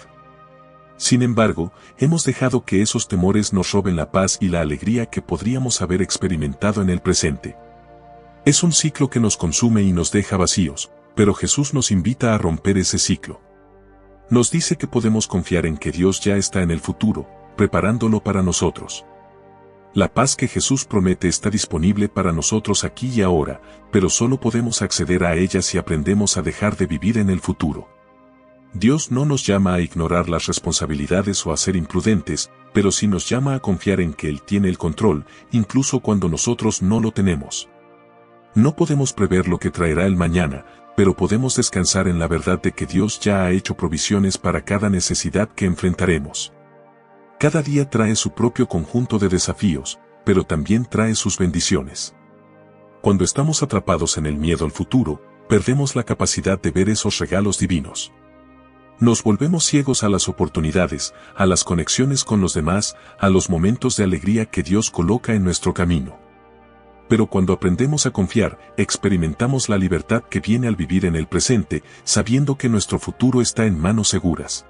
Sin embargo, hemos dejado que esos temores nos roben la paz y la alegría que podríamos haber experimentado en el presente. Es un ciclo que nos consume y nos deja vacíos, pero Jesús nos invita a romper ese ciclo. Nos dice que podemos confiar en que Dios ya está en el futuro, preparándolo para nosotros. La paz que Jesús promete está disponible para nosotros aquí y ahora, pero solo podemos acceder a ella si aprendemos a dejar de vivir en el futuro. Dios no nos llama a ignorar las responsabilidades o a ser imprudentes, pero sí nos llama a confiar en que Él tiene el control, incluso cuando nosotros no lo tenemos. No podemos prever lo que traerá el mañana, pero podemos descansar en la verdad de que Dios ya ha hecho provisiones para cada necesidad que enfrentaremos. Cada día trae su propio conjunto de desafíos, pero también trae sus bendiciones. Cuando estamos atrapados en el miedo al futuro, perdemos la capacidad de ver esos regalos divinos. Nos volvemos ciegos a las oportunidades, a las conexiones con los demás, a los momentos de alegría que Dios coloca en nuestro camino. Pero cuando aprendemos a confiar, experimentamos la libertad que viene al vivir en el presente, sabiendo que nuestro futuro está en manos seguras.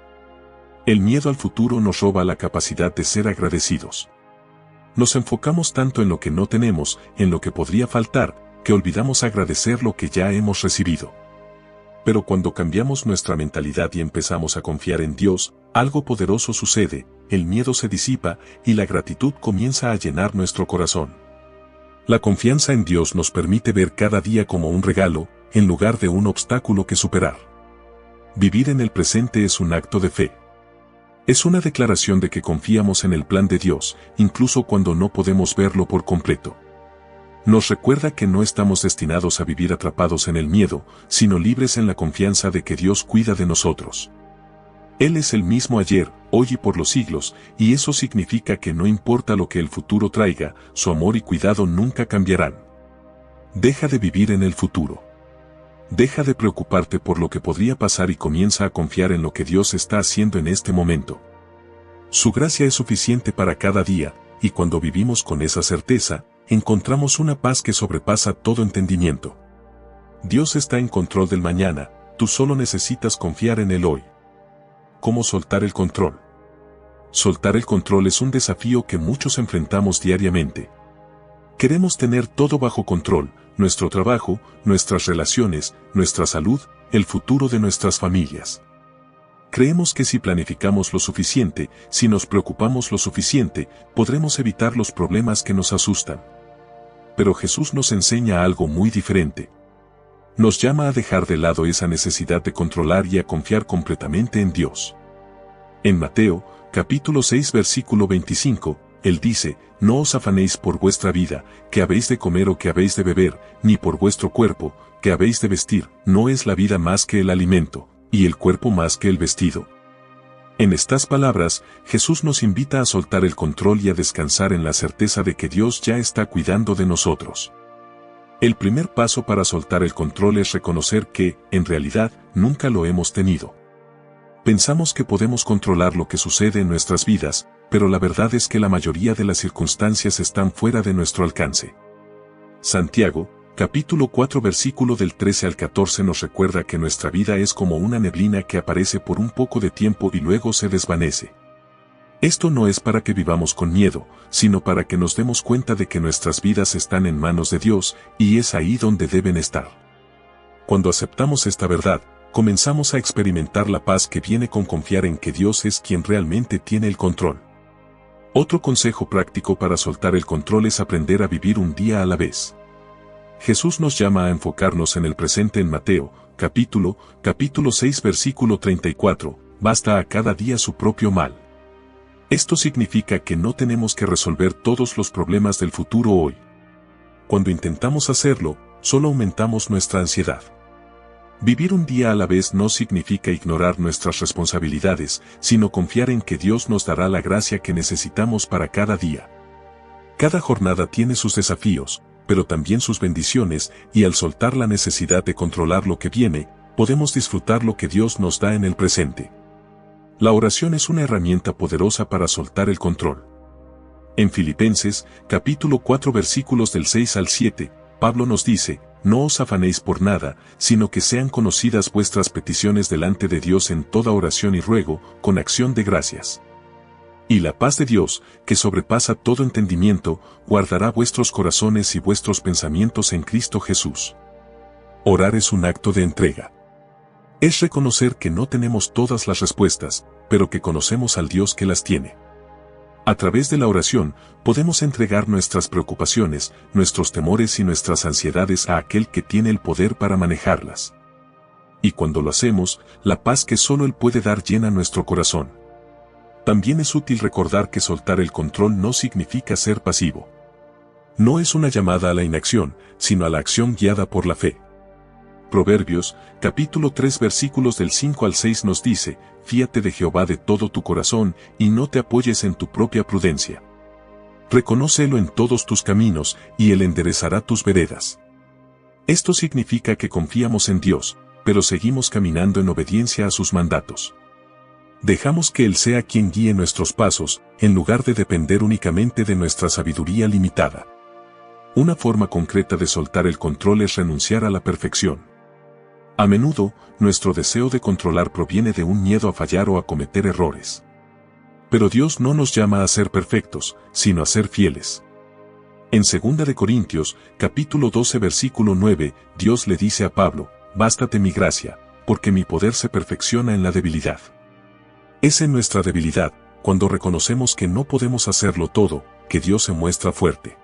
El miedo al futuro nos roba la capacidad de ser agradecidos. Nos enfocamos tanto en lo que no tenemos, en lo que podría faltar, que olvidamos agradecer lo que ya hemos recibido. Pero cuando cambiamos nuestra mentalidad y empezamos a confiar en Dios, algo poderoso sucede, el miedo se disipa y la gratitud comienza a llenar nuestro corazón. La confianza en Dios nos permite ver cada día como un regalo, en lugar de un obstáculo que superar. Vivir en el presente es un acto de fe. Es una declaración de que confiamos en el plan de Dios, incluso cuando no podemos verlo por completo. Nos recuerda que no estamos destinados a vivir atrapados en el miedo, sino libres en la confianza de que Dios cuida de nosotros. Él es el mismo ayer, hoy y por los siglos, y eso significa que no importa lo que el futuro traiga, su amor y cuidado nunca cambiarán. Deja de vivir en el futuro. Deja de preocuparte por lo que podría pasar y comienza a confiar en lo que Dios está haciendo en este momento. Su gracia es suficiente para cada día, y cuando vivimos con esa certeza, encontramos una paz que sobrepasa todo entendimiento. Dios está en control del mañana, tú solo necesitas confiar en Él hoy. ¿Cómo soltar el control? Soltar el control es un desafío que muchos enfrentamos diariamente. Queremos tener todo bajo control, nuestro trabajo, nuestras relaciones, nuestra salud, el futuro de nuestras familias. Creemos que si planificamos lo suficiente, si nos preocupamos lo suficiente, podremos evitar los problemas que nos asustan. Pero Jesús nos enseña algo muy diferente. Nos llama a dejar de lado esa necesidad de controlar y a confiar completamente en Dios. En Mateo, capítulo 6 versículo 25, Él dice, no os afanéis por vuestra vida, que habéis de comer o que habéis de beber, ni por vuestro cuerpo, que habéis de vestir, no es la vida más que el alimento, y el cuerpo más que el vestido. En estas palabras, Jesús nos invita a soltar el control y a descansar en la certeza de que Dios ya está cuidando de nosotros. El primer paso para soltar el control es reconocer que, en realidad, nunca lo hemos tenido. Pensamos que podemos controlar lo que sucede en nuestras vidas, pero la verdad es que la mayoría de las circunstancias están fuera de nuestro alcance. Santiago, capítulo 4 versículo del 13 al 14 nos recuerda que nuestra vida es como una neblina que aparece por un poco de tiempo y luego se desvanece. Esto no es para que vivamos con miedo, sino para que nos demos cuenta de que nuestras vidas están en manos de Dios, y es ahí donde deben estar. Cuando aceptamos esta verdad, comenzamos a experimentar la paz que viene con confiar en que Dios es quien realmente tiene el control. Otro consejo práctico para soltar el control es aprender a vivir un día a la vez. Jesús nos llama a enfocarnos en el presente en Mateo, capítulo 6 versículo 34, basta a cada día su propio mal. Esto significa que no tenemos que resolver todos los problemas del futuro hoy. Cuando intentamos hacerlo, solo aumentamos nuestra ansiedad. Vivir un día a la vez no significa ignorar nuestras responsabilidades, sino confiar en que Dios nos dará la gracia que necesitamos para cada día. Cada jornada tiene sus desafíos, pero también sus bendiciones, y al soltar la necesidad de controlar lo que viene, podemos disfrutar lo que Dios nos da en el presente. La oración es una herramienta poderosa para soltar el control. En Filipenses, capítulo 4 versículos del 6 al 7, Pablo nos dice, no os afanéis por nada, sino que sean conocidas vuestras peticiones delante de Dios en toda oración y ruego, con acción de gracias. Y la paz de Dios, que sobrepasa todo entendimiento, guardará vuestros corazones y vuestros pensamientos en Cristo Jesús. Orar es un acto de entrega. Es reconocer que no tenemos todas las respuestas, pero que conocemos al Dios que las tiene. A través de la oración, podemos entregar nuestras preocupaciones, nuestros temores y nuestras ansiedades a aquel que tiene el poder para manejarlas. Y cuando lo hacemos, la paz que solo Él puede dar llena nuestro corazón. También es útil recordar que soltar el control no significa ser pasivo. No es una llamada a la inacción, sino a la acción guiada por la fe. Proverbios, capítulo 3 versículos del 5 al 6 nos dice, fíate de Jehová de todo tu corazón, y no te apoyes en tu propia prudencia. Reconócelo en todos tus caminos, y Él enderezará tus veredas. Esto significa que confiamos en Dios, pero seguimos caminando en obediencia a sus mandatos. Dejamos que Él sea quien guíe nuestros pasos, en lugar de depender únicamente de nuestra sabiduría limitada. Una forma concreta de soltar el control es renunciar a la perfección. A menudo, nuestro deseo de controlar proviene de un miedo a fallar o a cometer errores. Pero Dios no nos llama a ser perfectos, sino a ser fieles. En 2 Corintios, capítulo 12 versículo 9, Dios le dice a Pablo, bástate mi gracia, porque mi poder se perfecciona en la debilidad. Es en nuestra debilidad, cuando reconocemos que no podemos hacerlo todo, que Dios se muestra fuerte.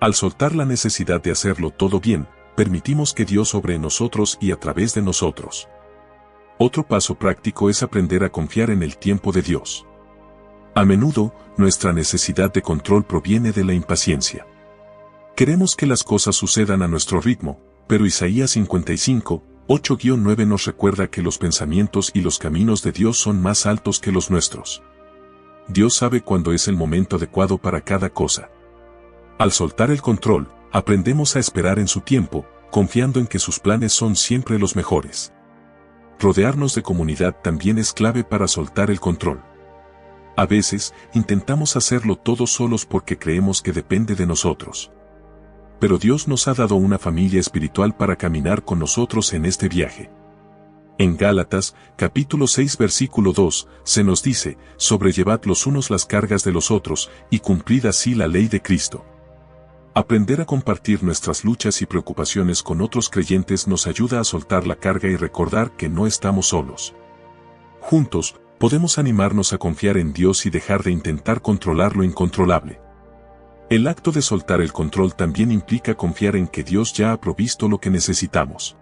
Al soltar la necesidad de hacerlo todo bien, permitimos que Dios obre en nosotros y a través de nosotros. Otro paso práctico es aprender a confiar en el tiempo de Dios. A menudo, nuestra necesidad de control proviene de la impaciencia. Queremos que las cosas sucedan a nuestro ritmo, pero Isaías 55, 8-9 nos recuerda que los pensamientos y los caminos de Dios son más altos que los nuestros. Dios sabe cuándo es el momento adecuado para cada cosa. Al soltar el control, aprendemos a esperar en su tiempo, confiando en que sus planes son siempre los mejores. Rodearnos de comunidad también es clave para soltar el control. A veces, intentamos hacerlo todos solos porque creemos que depende de nosotros. Pero Dios nos ha dado una familia espiritual para caminar con nosotros en este viaje. En Gálatas, capítulo 6 versículo 2, se nos dice, sobrellevad los unos las cargas de los otros, y cumplid así la ley de Cristo. Aprender a compartir nuestras luchas y preocupaciones con otros creyentes nos ayuda a soltar la carga y recordar que no estamos solos. Juntos, podemos animarnos a confiar en Dios y dejar de intentar controlar lo incontrolable. El acto de soltar el control también implica confiar en que Dios ya ha provisto lo que necesitamos.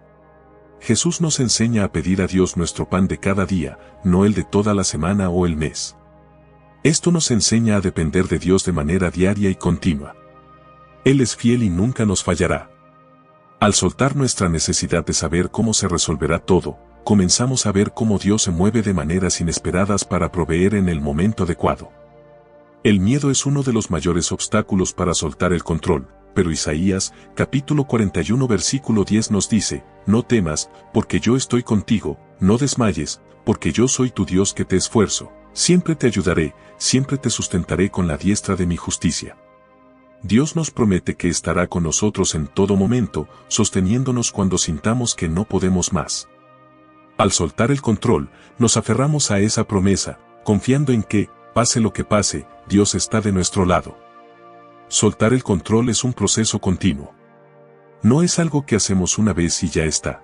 Jesús nos enseña a pedir a Dios nuestro pan de cada día, no el de toda la semana o el mes. Esto nos enseña a depender de Dios de manera diaria y continua. Él es fiel y nunca nos fallará. Al soltar nuestra necesidad de saber cómo se resolverá todo, comenzamos a ver cómo Dios se mueve de maneras inesperadas para proveer en el momento adecuado. El miedo es uno de los mayores obstáculos para soltar el control, pero Isaías, capítulo 41 versículo 10 nos dice, no temas, porque yo estoy contigo, no desmayes, porque yo soy tu Dios que te esfuerzo, siempre te ayudaré, siempre te sustentaré con la diestra de mi justicia. Dios nos promete que estará con nosotros en todo momento, sosteniéndonos cuando sintamos que no podemos más. Al soltar el control, nos aferramos a esa promesa, confiando en que, pase lo que pase, Dios está de nuestro lado. Soltar el control es un proceso continuo. No es algo que hacemos una vez y ya está.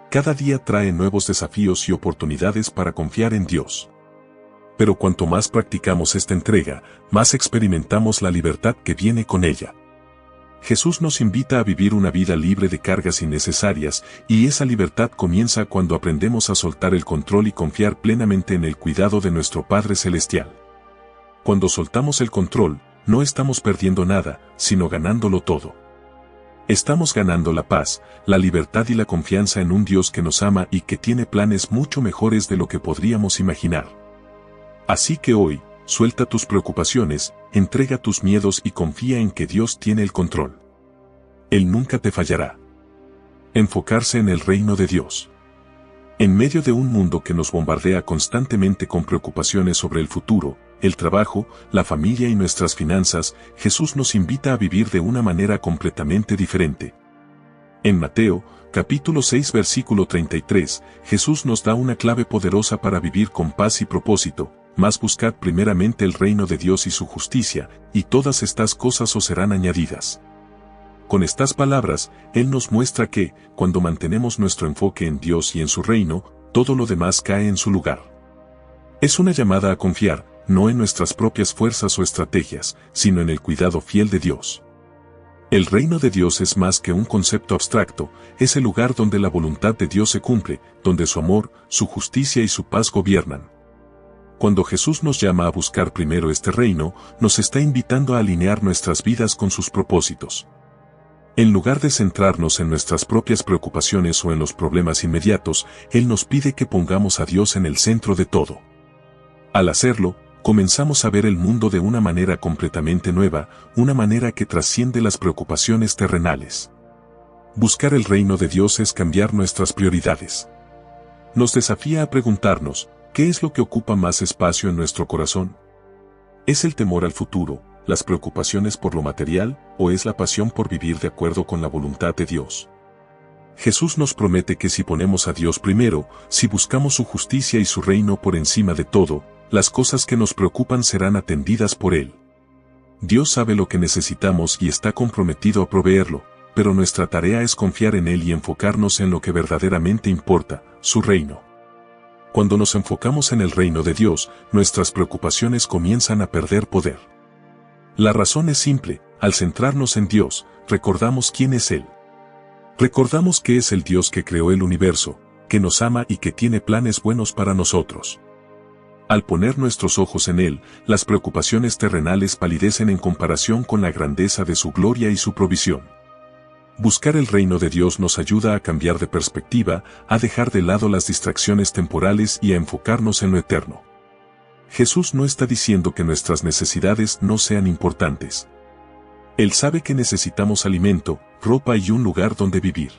Cada día trae nuevos desafíos y oportunidades para confiar en Dios. Pero cuanto más practicamos esta entrega, más experimentamos la libertad que viene con ella. Jesús nos invita a vivir una vida libre de cargas innecesarias, y esa libertad comienza cuando aprendemos a soltar el control y confiar plenamente en el cuidado de nuestro Padre Celestial. Cuando soltamos el control, no estamos perdiendo nada, sino ganándolo todo. Estamos ganando la paz, la libertad y la confianza en un Dios que nos ama y que tiene planes mucho mejores de lo que podríamos imaginar. Así que hoy, suelta tus preocupaciones, entrega tus miedos y confía en que Dios tiene el control. Él nunca te fallará. Enfocarse en el reino de Dios. En medio de un mundo que nos bombardea constantemente con preocupaciones sobre el futuro, el trabajo, la familia y nuestras finanzas, Jesús nos invita a vivir de una manera completamente diferente. En Mateo, capítulo 6 versículo 33, Jesús nos da una clave poderosa para vivir con paz y propósito, mas buscad primeramente el reino de Dios y su justicia, y todas estas cosas os serán añadidas. Con estas palabras, Él nos muestra que, cuando mantenemos nuestro enfoque en Dios y en su reino, todo lo demás cae en su lugar. Es una llamada a confiar, no en nuestras propias fuerzas o estrategias, sino en el cuidado fiel de Dios. El reino de Dios es más que un concepto abstracto, es el lugar donde la voluntad de Dios se cumple, donde su amor, su justicia y su paz gobiernan. Cuando Jesús nos llama a buscar primero este reino, nos está invitando a alinear nuestras vidas con sus propósitos. En lugar de centrarnos en nuestras propias preocupaciones o en los problemas inmediatos, Él nos pide que pongamos a Dios en el centro de todo. Al hacerlo, comenzamos a ver el mundo de una manera completamente nueva, una manera que trasciende las preocupaciones terrenales. Buscar el reino de Dios es cambiar nuestras prioridades. Nos desafía a preguntarnos, ¿qué es lo que ocupa más espacio en nuestro corazón? ¿Es el temor al futuro, las preocupaciones por lo material, o es la pasión por vivir de acuerdo con la voluntad de Dios? Jesús nos promete que si ponemos a Dios primero, si buscamos su justicia y su reino por encima de todo, las cosas que nos preocupan serán atendidas por Él. Dios sabe lo que necesitamos y está comprometido a proveerlo, pero nuestra tarea es confiar en Él y enfocarnos en lo que verdaderamente importa, su reino. Cuando nos enfocamos en el reino de Dios, nuestras preocupaciones comienzan a perder poder. La razón es simple: al centrarnos en Dios, recordamos quién es Él. Recordamos que es el Dios que creó el universo, que nos ama y que tiene planes buenos para nosotros. Al poner nuestros ojos en Él, las preocupaciones terrenales palidecen en comparación con la grandeza de su gloria y su provisión. Buscar el reino de Dios nos ayuda a cambiar de perspectiva, a dejar de lado las distracciones temporales y a enfocarnos en lo eterno. Jesús no está diciendo que nuestras necesidades no sean importantes. Él sabe que necesitamos alimento, ropa y un lugar donde vivir.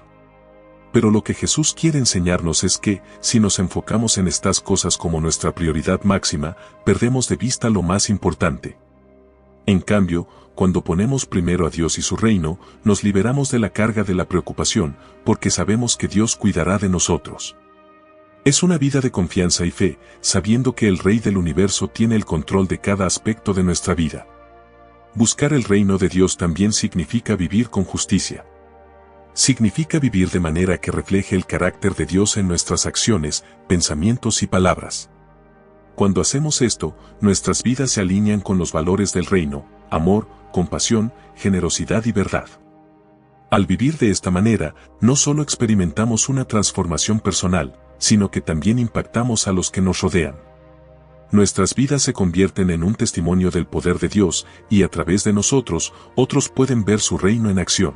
Pero lo que Jesús quiere enseñarnos es que, si nos enfocamos en estas cosas como nuestra prioridad máxima, perdemos de vista lo más importante. En cambio, cuando ponemos primero a Dios y su reino, nos liberamos de la carga de la preocupación, porque sabemos que Dios cuidará de nosotros. Es una vida de confianza y fe, sabiendo que el Rey del universo tiene el control de cada aspecto de nuestra vida. Buscar el reino de Dios también significa vivir con justicia. Significa vivir de manera que refleje el carácter de Dios en nuestras acciones, pensamientos y palabras. Cuando hacemos esto, nuestras vidas se alinean con los valores del reino: amor, compasión, generosidad y verdad. Al vivir de esta manera, no solo experimentamos una transformación personal, sino que también impactamos a los que nos rodean. Nuestras vidas se convierten en un testimonio del poder de Dios, y a través de nosotros, otros pueden ver su reino en acción.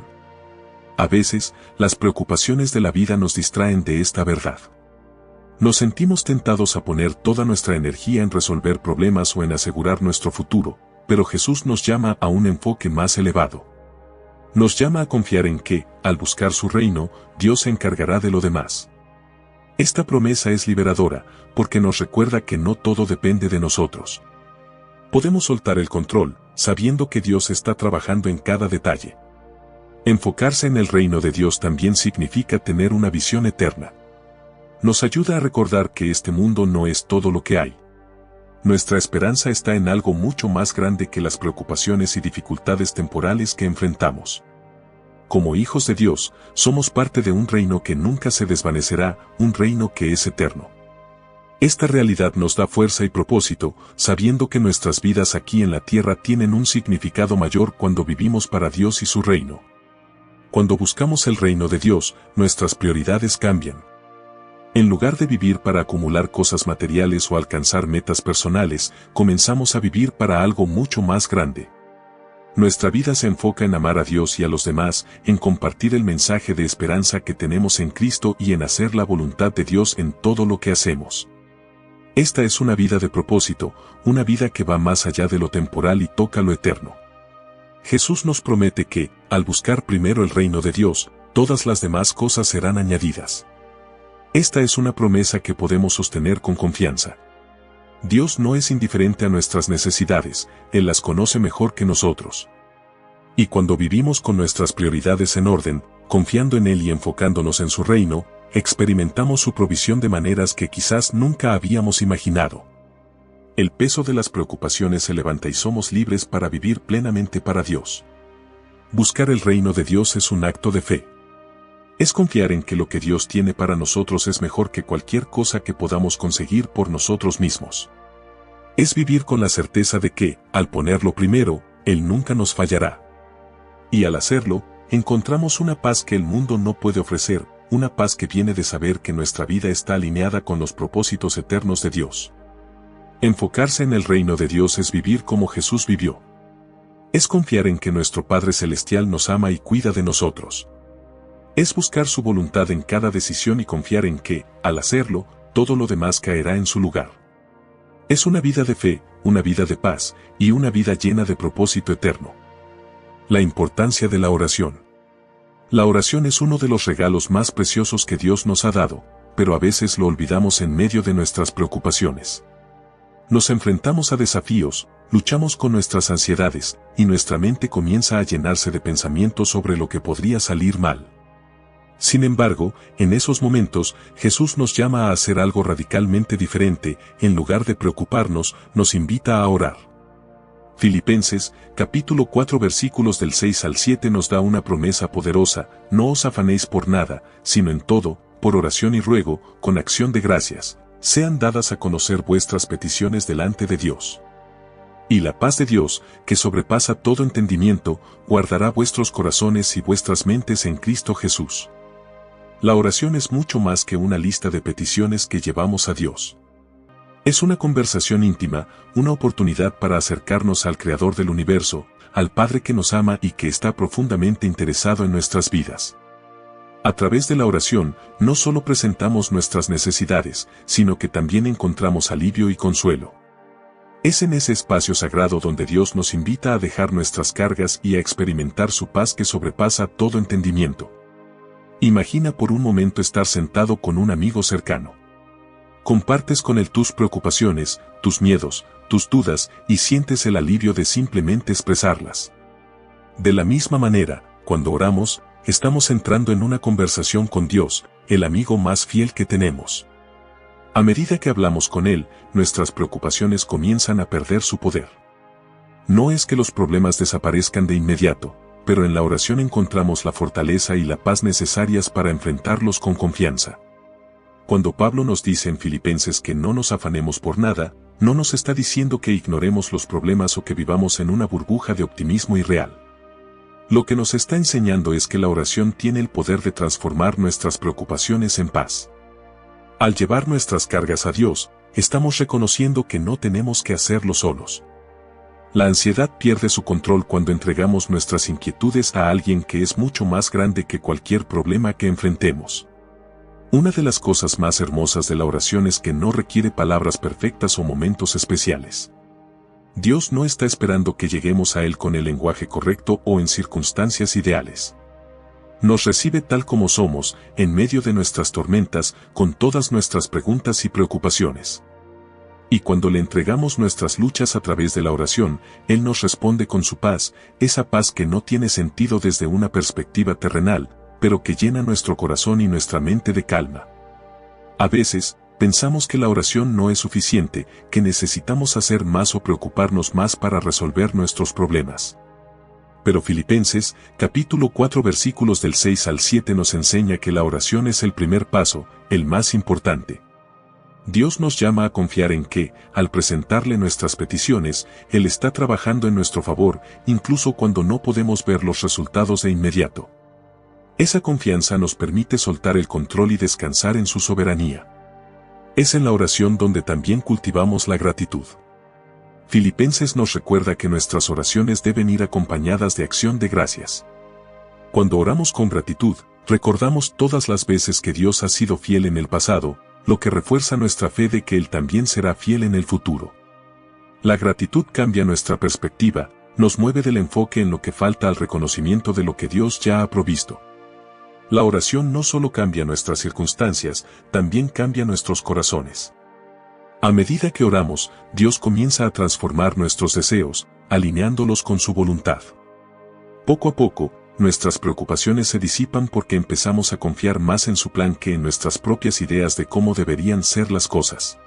A veces, las preocupaciones de la vida nos distraen de esta verdad. Nos sentimos tentados a poner toda nuestra energía en resolver problemas o en asegurar nuestro futuro, pero Jesús nos llama a un enfoque más elevado. Nos llama a confiar en que, al buscar su reino, Dios se encargará de lo demás. Esta promesa es liberadora, porque nos recuerda que no todo depende de nosotros. Podemos soltar el control, sabiendo que Dios está trabajando en cada detalle. Enfocarse en el reino de Dios también significa tener una visión eterna. Nos ayuda a recordar que este mundo no es todo lo que hay. Nuestra esperanza está en algo mucho más grande que las preocupaciones y dificultades temporales que enfrentamos. Como hijos de Dios, somos parte de un reino que nunca se desvanecerá, un reino que es eterno. Esta realidad nos da fuerza y propósito, sabiendo que nuestras vidas aquí en la tierra tienen un significado mayor cuando vivimos para Dios y su reino. Cuando buscamos el reino de Dios, nuestras prioridades cambian. En lugar de vivir para acumular cosas materiales o alcanzar metas personales, comenzamos a vivir para algo mucho más grande. Nuestra vida se enfoca en amar a Dios y a los demás, en compartir el mensaje de esperanza que tenemos en Cristo y en hacer la voluntad de Dios en todo lo que hacemos. Esta es una vida de propósito, una vida que va más allá de lo temporal y toca lo eterno. Jesús nos promete que, al buscar primero el reino de Dios, todas las demás cosas serán añadidas. Esta es una promesa que podemos sostener con confianza. Dios no es indiferente a nuestras necesidades, Él las conoce mejor que nosotros. Y cuando vivimos con nuestras prioridades en orden, confiando en Él y enfocándonos en su reino, experimentamos su provisión de maneras que quizás nunca habíamos imaginado. El peso de las preocupaciones se levanta y somos libres para vivir plenamente para Dios. Buscar el reino de Dios es un acto de fe. Es confiar en que lo que Dios tiene para nosotros es mejor que cualquier cosa que podamos conseguir por nosotros mismos. Es vivir con la certeza de que, al ponerlo primero, Él nunca nos fallará. Y al hacerlo, encontramos una paz que el mundo no puede ofrecer, una paz que viene de saber que nuestra vida está alineada con los propósitos eternos de Dios. Enfocarse en el reino de Dios es vivir como Jesús vivió. Es confiar en que nuestro Padre Celestial nos ama y cuida de nosotros. Es buscar su voluntad en cada decisión y confiar en que, al hacerlo, todo lo demás caerá en su lugar. Es una vida de fe, una vida de paz, y una vida llena de propósito eterno. La importancia de la oración. La oración es uno de los regalos más preciosos que Dios nos ha dado, pero a veces lo olvidamos en medio de nuestras preocupaciones. Nos enfrentamos a desafíos, luchamos con nuestras ansiedades, y nuestra mente comienza a llenarse de pensamientos sobre lo que podría salir mal. Sin embargo, en esos momentos, Jesús nos llama a hacer algo radicalmente diferente. En lugar de preocuparnos, nos invita a orar. Filipenses, capítulo 4 versículos del 6 al 7 nos da una promesa poderosa: no os afanéis por nada, sino en todo, por oración y ruego, con acción de gracias, sean dadas a conocer vuestras peticiones delante de Dios. Y la paz de Dios, que sobrepasa todo entendimiento, guardará vuestros corazones y vuestras mentes en Cristo Jesús. La oración es mucho más que una lista de peticiones que llevamos a Dios. Es una conversación íntima, una oportunidad para acercarnos al Creador del universo, al Padre que nos ama y que está profundamente interesado en nuestras vidas. A través de la oración, no solo presentamos nuestras necesidades, sino que también encontramos alivio y consuelo. Es en ese espacio sagrado donde Dios nos invita a dejar nuestras cargas y a experimentar su paz que sobrepasa todo entendimiento. Imagina por un momento estar sentado con un amigo cercano. Compartes con él tus preocupaciones, tus miedos, tus dudas y sientes el alivio de simplemente expresarlas. De la misma manera, cuando oramos, estamos entrando en una conversación con Dios, el amigo más fiel que tenemos. A medida que hablamos con Él, nuestras preocupaciones comienzan a perder su poder. No es que los problemas desaparezcan de inmediato, pero en la oración encontramos la fortaleza y la paz necesarias para enfrentarlos con confianza. Cuando Pablo nos dice en Filipenses que no nos afanemos por nada, no nos está diciendo que ignoremos los problemas o que vivamos en una burbuja de optimismo irreal. Lo que nos está enseñando es que la oración tiene el poder de transformar nuestras preocupaciones en paz. Al llevar nuestras cargas a Dios, estamos reconociendo que no tenemos que hacerlo solos. La ansiedad pierde su control cuando entregamos nuestras inquietudes a alguien que es mucho más grande que cualquier problema que enfrentemos. Una de las cosas más hermosas de la oración es que no requiere palabras perfectas o momentos especiales. Dios no está esperando que lleguemos a Él con el lenguaje correcto o en circunstancias ideales. Nos recibe tal como somos, en medio de nuestras tormentas, con todas nuestras preguntas y preocupaciones. Y cuando le entregamos nuestras luchas a través de la oración, Él nos responde con su paz, esa paz que no tiene sentido desde una perspectiva terrenal, pero que llena nuestro corazón y nuestra mente de calma. A veces, pensamos que la oración no es suficiente, que necesitamos hacer más o preocuparnos más para resolver nuestros problemas. Pero Filipenses, capítulo 4 versículos del 6 al 7 nos enseña que la oración es el primer paso, el más importante. Dios nos llama a confiar en que, al presentarle nuestras peticiones, Él está trabajando en nuestro favor, incluso cuando no podemos ver los resultados de inmediato. Esa confianza nos permite soltar el control y descansar en su soberanía. Es en la oración donde también cultivamos la gratitud. Filipenses nos recuerda que nuestras oraciones deben ir acompañadas de acción de gracias. Cuando oramos con gratitud, recordamos todas las veces que Dios ha sido fiel en el pasado, lo que refuerza nuestra fe de que Él también será fiel en el futuro. La gratitud cambia nuestra perspectiva, nos mueve del enfoque en lo que falta al reconocimiento de lo que Dios ya ha provisto. La oración no solo cambia nuestras circunstancias, también cambia nuestros corazones. A medida que oramos, Dios comienza a transformar nuestros deseos, alineándolos con su voluntad. Poco a poco, nuestras preocupaciones se disipan porque empezamos a confiar más en su plan que en nuestras propias ideas de cómo deberían ser las cosas.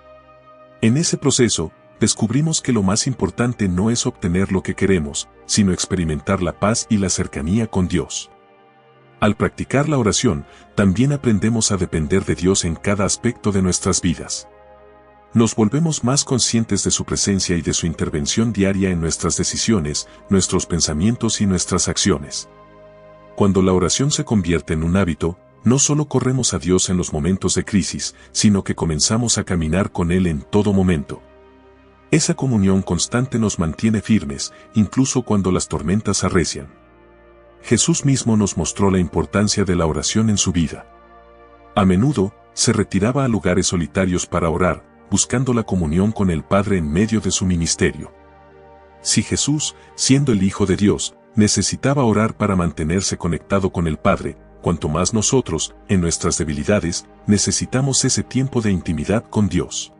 En ese proceso, descubrimos que lo más importante no es obtener lo que queremos, sino experimentar la paz y la cercanía con Dios. Al practicar la oración, también aprendemos a depender de Dios en cada aspecto de nuestras vidas. Nos volvemos más conscientes de su presencia y de su intervención diaria en nuestras decisiones, nuestros pensamientos y nuestras acciones. Cuando la oración se convierte en un hábito, no solo corremos a Dios en los momentos de crisis, sino que comenzamos a caminar con Él en todo momento. Esa comunión constante nos mantiene firmes, incluso cuando las tormentas arrecian. Jesús mismo nos mostró la importancia de la oración en su vida. A menudo, se retiraba a lugares solitarios para orar, buscando la comunión con el Padre en medio de su ministerio. Si Jesús, siendo el Hijo de Dios, necesitaba orar para mantenerse conectado con el Padre, cuanto más nosotros, en nuestras debilidades, necesitamos ese tiempo de intimidad con Dios.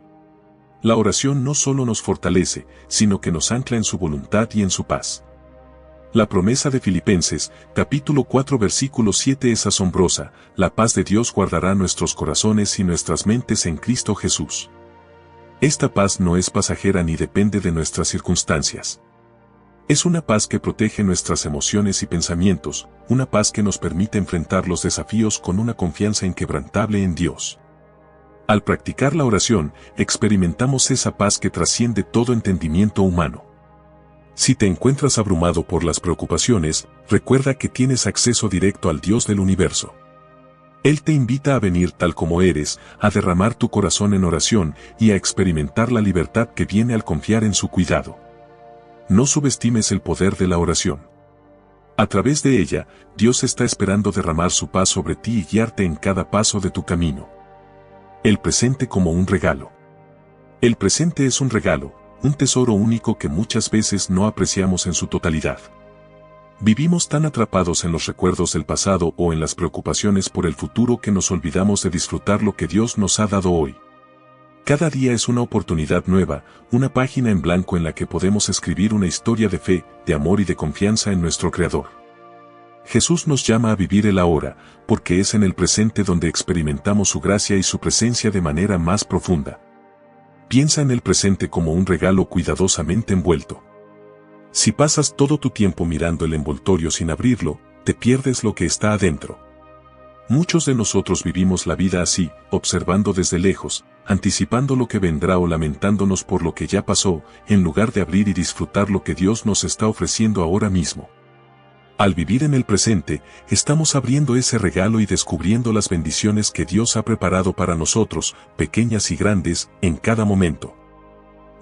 La oración no solo nos fortalece, sino que nos ancla en su voluntad y en su paz. La promesa de Filipenses, capítulo 4 versículo 7 es asombrosa: la paz de Dios guardará nuestros corazones y nuestras mentes en Cristo Jesús. Esta paz no es pasajera ni depende de nuestras circunstancias. Es una paz que protege nuestras emociones y pensamientos, una paz que nos permite enfrentar los desafíos con una confianza inquebrantable en Dios. Al practicar la oración, experimentamos esa paz que trasciende todo entendimiento humano. Si te encuentras abrumado por las preocupaciones, recuerda que tienes acceso directo al Dios del universo. Él te invita a venir tal como eres, a derramar tu corazón en oración y a experimentar la libertad que viene al confiar en su cuidado. No subestimes el poder de la oración. A través de ella, Dios está esperando derramar su paz sobre ti y guiarte en cada paso de tu camino. El presente como un regalo. El presente es un regalo, un tesoro único que muchas veces no apreciamos en su totalidad. Vivimos tan atrapados en los recuerdos del pasado o en las preocupaciones por el futuro que nos olvidamos de disfrutar lo que Dios nos ha dado hoy. Cada día es una oportunidad nueva, una página en blanco en la que podemos escribir una historia de fe, de amor y de confianza en nuestro Creador. Jesús nos llama a vivir el ahora, porque es en el presente donde experimentamos su gracia y su presencia de manera más profunda. Piensa en el presente como un regalo cuidadosamente envuelto. Si pasas todo tu tiempo mirando el envoltorio sin abrirlo, te pierdes lo que está adentro. Muchos de nosotros vivimos la vida así, observando desde lejos, anticipando lo que vendrá o lamentándonos por lo que ya pasó, en lugar de abrir y disfrutar lo que Dios nos está ofreciendo ahora mismo. Al vivir en el presente, estamos abriendo ese regalo y descubriendo las bendiciones que Dios ha preparado para nosotros, pequeñas y grandes, en cada momento.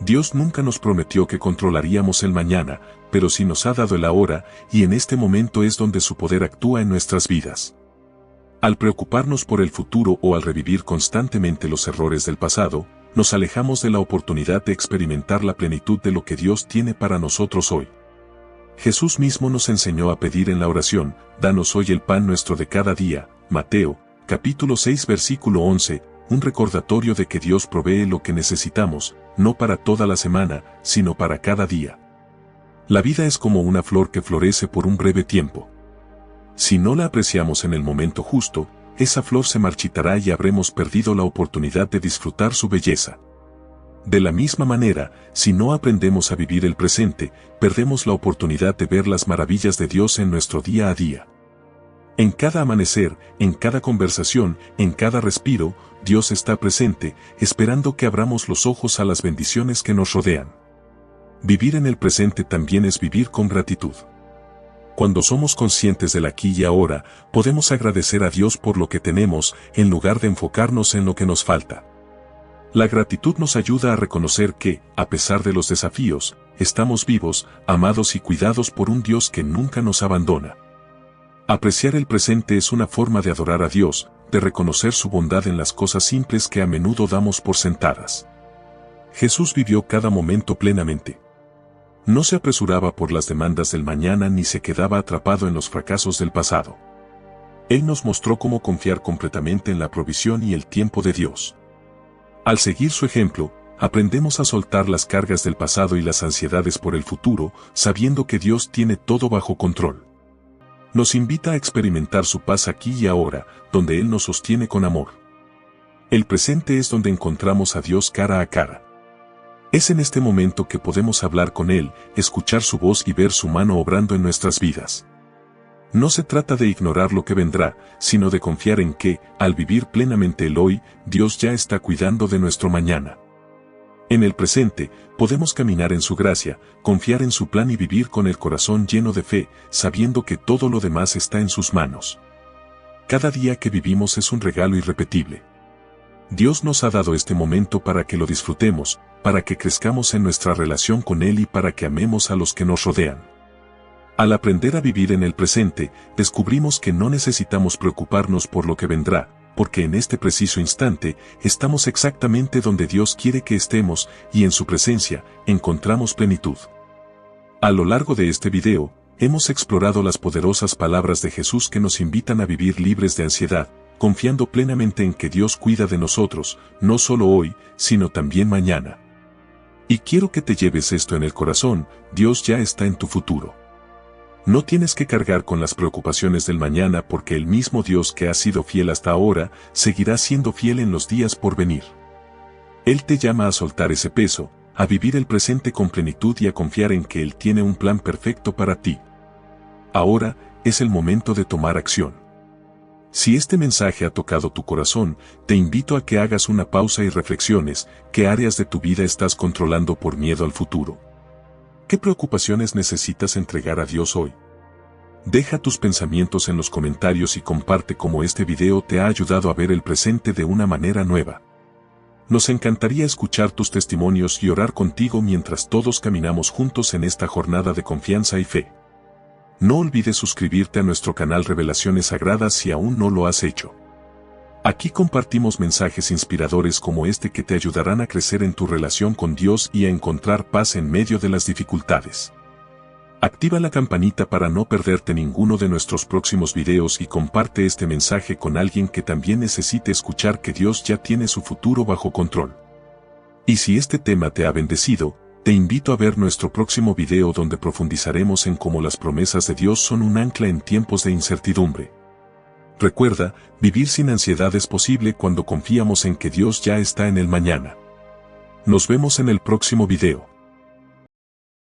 Dios nunca nos prometió que controlaríamos el mañana, pero sí nos ha dado el ahora, y en este momento es donde su poder actúa en nuestras vidas. Al preocuparnos por el futuro o al revivir constantemente los errores del pasado, nos alejamos de la oportunidad de experimentar la plenitud de lo que Dios tiene para nosotros hoy. Jesús mismo nos enseñó a pedir en la oración: danos hoy el pan nuestro de cada día, Mateo, capítulo 6 versículo 11, un recordatorio de que Dios provee lo que necesitamos, no para toda la semana, sino para cada día. La vida es como una flor que florece por un breve tiempo. Si no la apreciamos en el momento justo, esa flor se marchitará y habremos perdido la oportunidad de disfrutar su belleza. De la misma manera, si no aprendemos a vivir el presente, perdemos la oportunidad de ver las maravillas de Dios en nuestro día a día. En cada amanecer, en cada conversación, en cada respiro, Dios está presente, esperando que abramos los ojos a las bendiciones que nos rodean. Vivir en el presente también es vivir con gratitud. Cuando somos conscientes del aquí y ahora, podemos agradecer a Dios por lo que tenemos, en lugar de enfocarnos en lo que nos falta. La gratitud nos ayuda a reconocer que, a pesar de los desafíos, estamos vivos, amados y cuidados por un Dios que nunca nos abandona. Apreciar el presente es una forma de adorar a Dios, de reconocer su bondad en las cosas simples que a menudo damos por sentadas. Jesús vivió cada momento plenamente. No se apresuraba por las demandas del mañana ni se quedaba atrapado en los fracasos del pasado. Él nos mostró cómo confiar completamente en la provisión y el tiempo de Dios. Al seguir su ejemplo, aprendemos a soltar las cargas del pasado y las ansiedades por el futuro, sabiendo que Dios tiene todo bajo control. Nos invita a experimentar su paz aquí y ahora, donde Él nos sostiene con amor. El presente es donde encontramos a Dios cara a cara. Es en este momento que podemos hablar con Él, escuchar su voz y ver su mano obrando en nuestras vidas. No se trata de ignorar lo que vendrá, sino de confiar en que, al vivir plenamente el hoy, Dios ya está cuidando de nuestro mañana. En el presente, podemos caminar en su gracia, confiar en su plan y vivir con el corazón lleno de fe, sabiendo que todo lo demás está en sus manos. Cada día que vivimos es un regalo irrepetible. Dios nos ha dado este momento para que lo disfrutemos, para que crezcamos en nuestra relación con Él y para que amemos a los que nos rodean. Al aprender a vivir en el presente, descubrimos que no necesitamos preocuparnos por lo que vendrá, porque en este preciso instante estamos exactamente donde Dios quiere que estemos y en su presencia encontramos plenitud. A lo largo de este video, hemos explorado las poderosas palabras de Jesús que nos invitan a vivir libres de ansiedad, confiando plenamente en que Dios cuida de nosotros, no solo hoy, sino también mañana. Y quiero que te lleves esto en el corazón: Dios ya está en tu futuro. No tienes que cargar con las preocupaciones del mañana, porque el mismo Dios que ha sido fiel hasta ahora, seguirá siendo fiel en los días por venir. Él te llama a soltar ese peso, a vivir el presente con plenitud y a confiar en que Él tiene un plan perfecto para ti. Ahora es el momento de tomar acción. Si este mensaje ha tocado tu corazón, te invito a que hagas una pausa y reflexiones: ¿qué áreas de tu vida estás controlando por miedo al futuro? ¿Qué preocupaciones necesitas entregar a Dios hoy? Deja tus pensamientos en los comentarios y comparte cómo este video te ha ayudado a ver el presente de una manera nueva. Nos encantaría escuchar tus testimonios y orar contigo mientras todos caminamos juntos en esta jornada de confianza y fe. No olvides suscribirte a nuestro canal Revelaciones Sagradas si aún no lo has hecho. Aquí compartimos mensajes inspiradores como este que te ayudarán a crecer en tu relación con Dios y a encontrar paz en medio de las dificultades. Activa la campanita para no perderte ninguno de nuestros próximos videos y comparte este mensaje con alguien que también necesite escuchar que Dios ya tiene su futuro bajo control. Y si este tema te ha bendecido, te invito a ver nuestro próximo video donde profundizaremos en cómo las promesas de Dios son un ancla en tiempos de incertidumbre. Recuerda, vivir sin ansiedad es posible cuando confiamos en que Dios ya está en el mañana. Nos vemos en el próximo video.